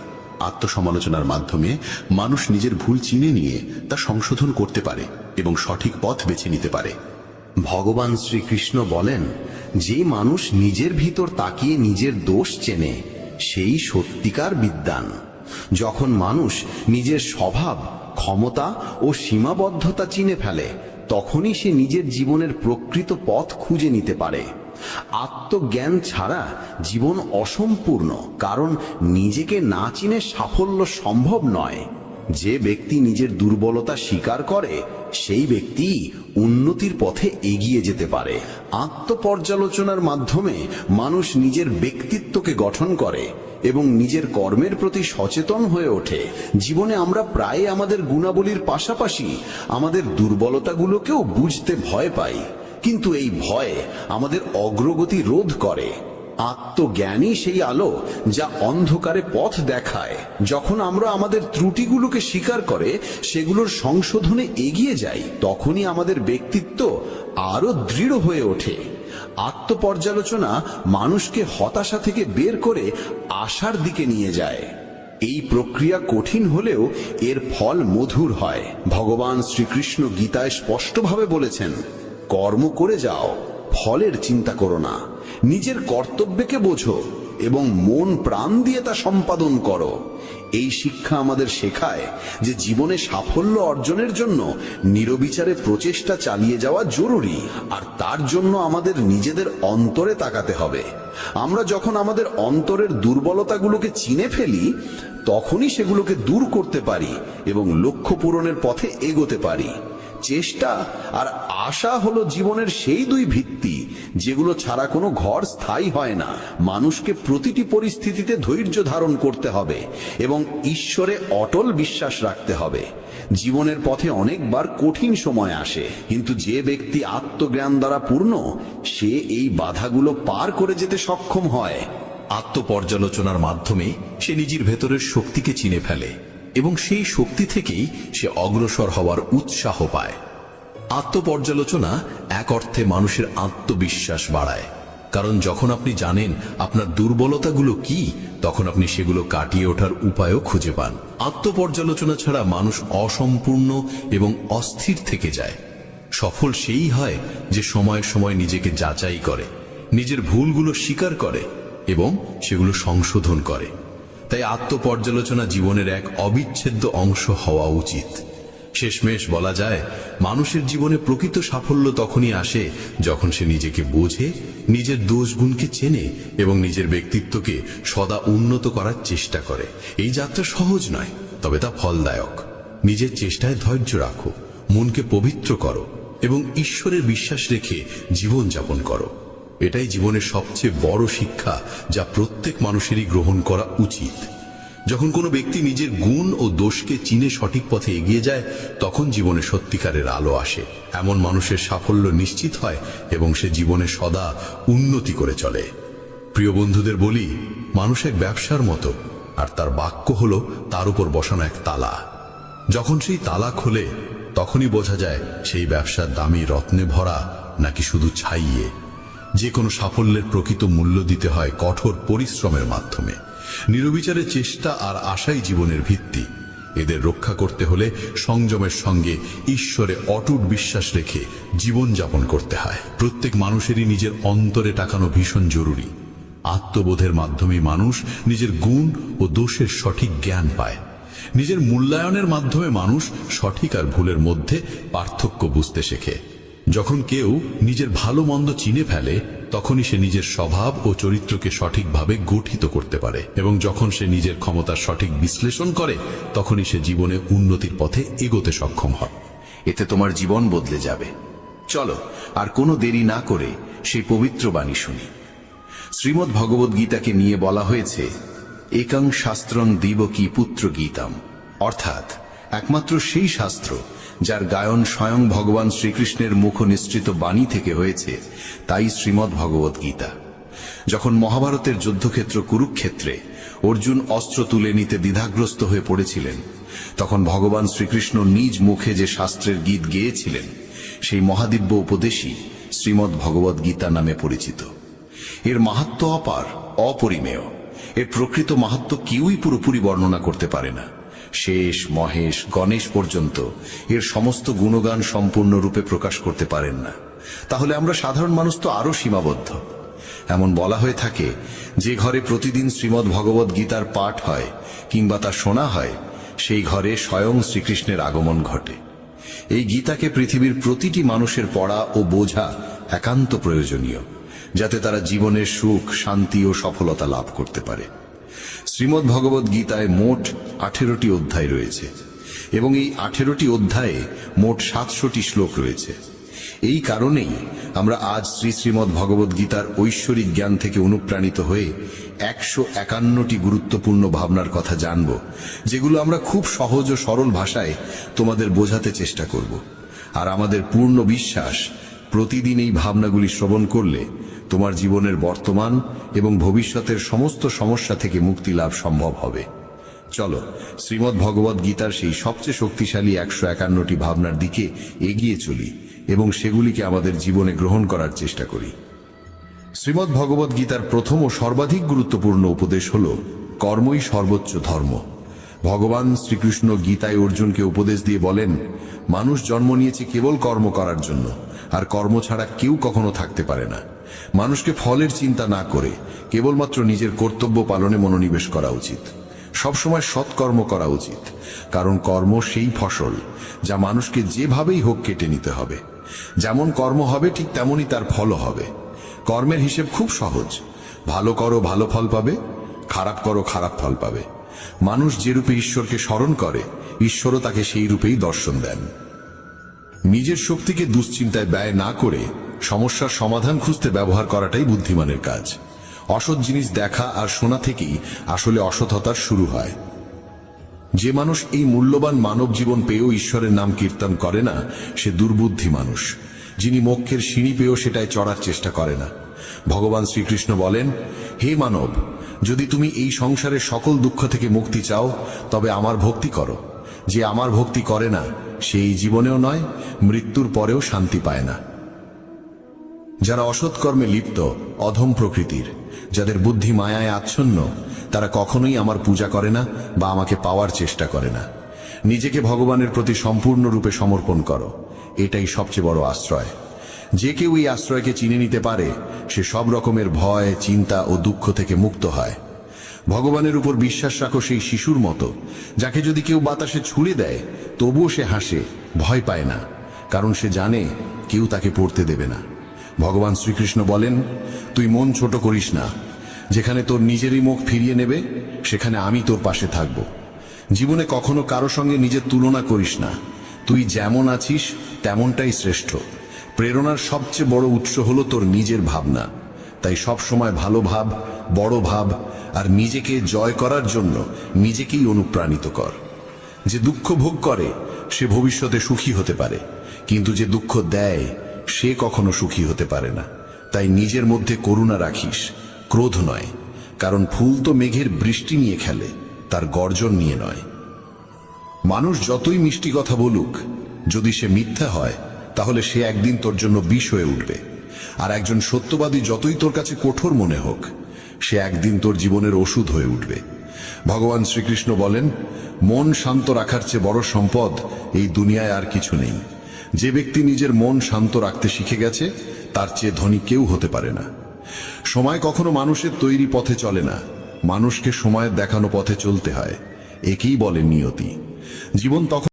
আত্মসমালোচনার মাধ্যমে মানুষ নিজের ভুল চিনে নিয়ে তা সংশোধন করতে পারে এবং সঠিক পথ বেছে নিতে পারে। ভগবান শ্রীকৃষ্ণ বলেন, যে মানুষ নিজের ভিতর তাকিয়ে নিজের দোষ চেনে সেই সত্যিকার বিদ্বান। যখন মানুষ নিজের স্বভাব, ক্ষমতা ও সীমাবদ্ধতা চিনে ফেলে তখনই সে নিজের জীবনের প্রকৃত পথ খুঁজে নিতে পারে। আত্মজ্ঞান ছাড়া জীবন অসম্পূর্ণ, কারণ নিজেকে না চিনে সাফল্য সম্ভব নয়। যে ব্যক্তি নিজের দুর্বলতা স্বীকার করে সেই ব্যক্তি উন্নতির পথে এগিয়ে যেতে পারে। আত্মপর্যালোচনার মাধ্যমে মানুষ নিজের ব্যক্তিত্বকে গঠন করে এবং নিজের কর্মের প্রতি সচেতন হয়ে ওঠে। জীবনে আমরা প্রায় আমাদের গুণাবলীর পাশাপাশি আমাদের দুর্বলতাগুলোকেও বুঝতে ভয় পাই, কিন্তু এই ভয় আমাদের অগ্রগতি রোধ করে। আত্মজ্ঞানই সেই আলো যা অন্ধকারে পথ দেখায়। যখন আমরা আমাদের ত্রুটিগুলোকে স্বীকার করে সেগুলোর সংশোধনে এগিয়ে যাই, তখনই আমাদের ব্যক্তিত্ব আরো দৃঢ় হয়ে ওঠে। আত্মপর্যালোচনা মানুষকে হতাশা থেকে বের করে আশার দিকে নিয়ে যায়। এই প্রক্রিয়া কঠিন হলেও এর ফল মধুর হয়। ভগবান শ্রীকৃষ্ণ গীতায় স্পষ্টভাবে বলেছেন, কর্ম করে যাও, ফলের চিন্তা করো না। নিজের কর্তব্যকে বোঝো এবং মন প্রাণ দিয়ে তা সম্পাদন করো। এই শিক্ষা আমাদের শেখায় যে জীবনে সাফল্য অর্জনের জন্য নিরবিচারে প্রচেষ্টা চালিয়ে যাওয়া জরুরি, আর তার জন্য আমাদের নিজেদের অন্তরে তাকাতে হবে। আমরা যখন আমাদের অন্তরের দুর্বলতাগুলোকে চিনে ফেলি তখনই সেগুলোকে দূর করতে পারি এবং লক্ষ্য পূরণের পথে এগোতে পারি। চেষ্টা আর আশা হলো জীবনের সেই দুই ভিত্তি যেগুলো ছাড়া কোনো ঘর স্থায়ী হয় না। মানুষকে প্রতিটি পরিস্থিতিতে ধৈর্য ধারণ করতে হবে এবং ঈশ্বরে অটল বিশ্বাস রাখতে হবে। জীবনের পথে অনেকবার কঠিন সময় আসে, কিন্তু যে ব্যক্তি আত্মজ্ঞান দ্বারা পূর্ণ সে এই বাধাগুলো পার করে যেতে সক্ষম হয়। আত্মপর্যালোচনার মাধ্যমে সে নিজের ভেতরের শক্তিকে চিনে ফেলে এবং সেই শক্তি থেকেই সে অগ্রসর হওয়ার উৎসাহ পায়। আত্মপর্যালোচনা এক অর্থে মানুষের আত্মবিশ্বাস বাড়ায়, কারণ যখন আপনি জানেন আপনার দুর্বলতাগুলো কি, তখন আপনি সেগুলো কাটিয়ে ওঠার উপায়ও খুঁজে পান। আত্মপর্যালোচনা ছাড়া মানুষ অসম্পূর্ণ এবং অস্থির থেকে যায়। সফল সেই হয় যে সময়ে সময়ে নিজেকে যাচাই করে, নিজের ভুলগুলো স্বীকার করে এবং সেগুলো সংশোধন করে। তাই আত্মপর্যালোচনা জীবনের এক অবিচ্ছেদ্য অংশ হওয়া উচিত। শেষমেশ বলা যায়, মানুষের জীবনে প্রকৃত সাফল্য তখনই আসে যখন সে নিজেকে বোঝে, নিজের দোষগুণকে চেনে এবং নিজের ব্যক্তিত্বকে সদা উন্নত করার চেষ্টা করে। এই যাত্রা সহজ নয়, তবে তা ফলদায়ক। নিজের চেষ্টায় ধৈর্য রাখো, মনকে পবিত্র করো এবং ঈশ্বরের বিশ্বাস রেখে জীবন যাপন করো। এটাই জীবনের সবচেয়ে বড় শিক্ষা, যা প্রত্যেক মানুষেরই গ্রহণ করা উচিত। যখন কোনো ব্যক্তি নিজের গুণ ও দোষকে চিনে সঠিক পথে এগিয়ে যায়, তখন জীবনে সত্যিকারের আলো আসে। এমন মানুষের সাফল্য নিশ্চিত হয় এবং সে জীবনে সদা উন্নতি করে চলে। প্রিয় বন্ধুদের বলি, মানুষ এক ব্যবসার মতো, আর তার বাক্য হলো তার উপর বসানো এক তালা। যখন সেই তালা খোলে, তখনই বোঝা যায় সেই ব্যবসার দামি রত্নে ভরা নাকি শুধু ছাইয়ে। যে কোনো সাফল্যের প্রকৃত মূল্য দিতে হয় কঠোর পরিশ্রমের মাধ্যমে। নির্বিচারে চেষ্টা আর আশাই জীবনের ভিত্তি। এদের রক্ষা করতে হলে সংযমের সঙ্গে ঈশ্বরে অটুট বিশ্বাস রেখে জীবন যাপন করতে হয়। প্রত্যেক মানুষেরই নিজের অন্তরে টাকানো ভীষণ জরুরি। আত্মবোধের মাধ্যমে মানুষ নিজের গুণ ও দোষের সঠিক জ্ঞান পায়। নিজের মূল্যায়নের মাধ্যমে মানুষ সঠিক আর ভুলের মধ্যে পার্থক্য বুঝতে শেখে। যখন কেউ নিজের ভালো মন্দ চিনে ফেলে, তখনই সে নিজের স্বভাব ও চরিত্রকে সঠিকভাবে গঠিত করতে পারে, এবং যখন সে নিজের ক্ষমতার সঠিক বিশ্লেষণ করে, তখনই সে জীবনে উন্নতির পথে এগোতে সক্ষম হয়। এতে তোমার জীবন বদলে যাবে। চলো আর কোনো দেরি না করে সেই পবিত্র বাণী শুনি। শ্রীমদ্ ভগবদ গীতাকে নিয়ে বলা হয়েছে, একং শাস্ত্রং দিবকী পুত্র গীতাম, অর্থাৎ একমাত্র সেই শাস্ত্র যার গায়ন স্বয়ং ভগবান শ্রীকৃষ্ণের মুখ নিঃসৃত বাণী থেকে হয়েছে, তাই শ্রীমদ্ ভগবদ গীতা। যখন মহাভারতের যুদ্ধক্ষেত্র কুরুক্ষেত্রে অর্জুন অস্ত্র তুলে নিতে দ্বিধাগ্রস্ত হয়ে পড়েছিলেন, তখন ভগবান শ্রীকৃষ্ণ নিজ মুখে যে শাস্ত্রের গীত গেয়েছিলেন, সেই মহাদিব্য উপদেশই শ্রীমদ্ ভগবদ গীতা নামে পরিচিত। এর মাহাত্ম্য অপার, অপরিমেয়। এর প্রকৃত মাহাত্ম্য কেউই পুরোপুরি বর্ণনা করতে পারে না। শেষ, মহেশ, গণেশ পর্যন্ত এর সমস্ত গুণগান সম্পূর্ণরূপে প্রকাশ করতে পারেন না। তাহলে আমরা সাধারণ মানুষ তো আরো সীমাবদ্ধ। এমন বলা হয়ে থাকে, যে ঘরে প্রতিদিন শ্রীমদ্ ভগবদ গীতার পাঠ হয় কিংবা তা শোনা হয়, সেই ঘরে স্বয়ং শ্রীকৃষ্ণের আগমন ঘটে। এই গীতাকে পৃথিবীর প্রতিটি মানুষের পড়া ও বোঝা একান্ত প্রয়োজনীয়, যাতে তারা জীবনের সুখ, শান্তি ও সফলতা লাভ করতে পারে। শ্রীমদ্ ভগবদ গীতায় মোট 18টি অধ্যায় রয়েছে, এবং এই 18টি অধ্যায়ে মোট 700টি শ্লোক রয়েছে। এই কারণেই আমরা আজ শ্রীমদ্ ভগবদ গীতার ঐশ্বরিক জ্ঞান থেকে অনুপ্রাণিত হয়ে 151টি গুরুত্বপূর্ণ ভাবনার কথা জানব, যেগুলো আমরা খুব সহজ ও সরল ভাষায় তোমাদের বোঝাতে চেষ্টা করব। আর আমাদের পূর্ণ বিশ্বাস, প্রতিদিন এই ভাবনাগুলি শ্রবণ করলে তোমার জীবনের বর্তমান এবং ভবিষ্যতের সমস্ত সমস্যা থেকে মুক্তি লাভ সম্ভব হবে। চলো শ্রীমদ্ ভগবদ গীতার সেই সবচেয়ে শক্তিশালী 151টি ভাবনার দিকে এগিয়ে চলি এবং সেগুলিকে আমাদের জীবনে গ্রহণ করার চেষ্টা করি। শ্রীমদ্ ভগবদ গীতার প্রথম ও সর্বাধিক গুরুত্বপূর্ণ উপদেশ হল, কর্মই সর্বোচ্চ ধর্ম। ভগবান শ্রীকৃষ্ণ গীতায় অর্জুনকে উপদেশ দিয়ে বলেন, মানুষ জন্ম নিয়েছে কেবল কর্ম করার জন্য, আর কর্ম ছাড়া কেউ কখনো থাকতে পারে না। মানুষকে ফলের চিন্তা না করে কেবলমাত্র নিজের কর্তব্য পালনে মনোনিবেশ করা উচিত। সবসময় সৎকর্ম করা উচিত, কারণ কর্ম সেই ফসল যা মানুষকে যেভাবেই হোক কেটে নিতে হবে। যেমন কর্ম হবে ঠিক তেমনই তার ফলও হবে। কর্মের হিসেব খুব সহজ, ভালো করো ভালো ফল পাবে, খারাপ করো খারাপ ফল পাবে। মানুষ যে রূপে ঈশ্বরকে স্মরণ করে, ঈশ্বরও তাকে সেই রূপেই দর্শন দেন। নিজের শক্তিকে দুশ্চিন্তায় ব্যয় না করে সমস্যার সমাধান খুঁজতে ব্যবহার করাটাই বুদ্ধিমানের কাজ। অসৎ জিনিস দেখা আর শোনা থেকেই আসলে অসৎতার শুরু হয়। যে মানুষ এই মূল্যবান মানব জীবন পেয়েও ঈশ্বরের নাম কীর্তন করে না, সে দুর্বুদ্ধি মানুষ, যিনি মোক্ষের সিঁড়ি পেয়েও সেটায় চড়ার চেষ্টা করে না। ভগবান শ্রীকৃষ্ণ বলেন, হে মানব, যদি তুমি এই সংসারের সকল দুঃখ থেকে মুক্তি চাও, তবে আমার ভক্তি করো। যে আমার ভক্তি করে না, সে এই জীবনেও নয়, মৃত্যুর পরেও শান্তি পায় না। যারা অসৎ কর্মে লিপ্ত, অধম প্রকৃতির, যাদের বুদ্ধি মায়ায় আচ্ছন্ন, তারা কখনোই আমার পূজা করে না বা আমাকে পাওয়ার চেষ্টা করে না। নিজেকে ভগবানের প্রতি সম্পূর্ণরূপে সমর্পণ করো, এটাই সবচেয়ে বড় আশ্রয়। যে কেউ এই আশ্রয়কে চিনে নিতে পারে, সে সব রকমের ভয়, চিন্তা ও দুঃখ থেকে মুক্ত হয়। ভগবানের উপর বিশ্বাস রাখো সেই শিশুর মতো, যাকে যদি কেউ বাতাসে ছুঁড়ে দেয় তবুও সে হাসে, ভয় পায় না, কারণ সে জানে কেউ তাকে পড়তে দেবে না। ভগবান শ্রীকৃষ্ণ বলেন, তুই মন ছোট করিস না। যেখানে তোর নিজেরই মুখ ফিরিয়ে নেবে, সেখানে আমি তোর পাশে থাকব। জীবনে কখনো কারো সঙ্গে নিজের তুলনা করিস না, তুই যেমন আছিস তেমনটাই শ্রেষ্ঠ। প্রেরণার সবচেয়ে বড় উৎস হলো তোর নিজের ভাবনা। তাই সব সময় ভালো ভাব, বড় ভাব, আর নিজেকে জয় করার জন্য নিজেকেই অনুপ্রাণিত কর। যে দুঃখ ভোগ করে সে ভবিষ্যতে সুখী হতে পারে, কিন্তু যে দুঃখ দেয় সে কখনো সুখী হতে পারে না। তাই নিজের মধ্যে করুণা রাখিস, ক্রোধ নয়, কারণ ফুল তো মেঘের বৃষ্টি নিয়ে খেলে, তার গর্জন নিয়ে নয়। মানুষ যতই মিষ্টি কথা বলুক, যদি সে মিথ্যা হয় তাহলে সে একদিন তোর জন্য বিষ হয়ে উঠবে। আর একজন সত্যবাদী যতই তোর কাছে কঠোর মনে হোক, সে একদিন তোর জীবনের ওষুধ হয়ে উঠবে। ভগবান শ্রীকৃষ্ণ বলেন, মন শান্ত রাখার চেয়ে বড় সম্পদ এই দুনিয়ায় আর কিছু নেই। যে ব্যক্তি নিজের মন শান্ত রাখতে শিখে গেছে, তার চেয়ে ধনী কেউ হতে পারে না। সময় কখনো মানুষের তৈরি পথে চলে না, মানুষকে সময়ের দেখানো পথে চলতে হয়। একেই বলে নিয়তি। জীবন তখন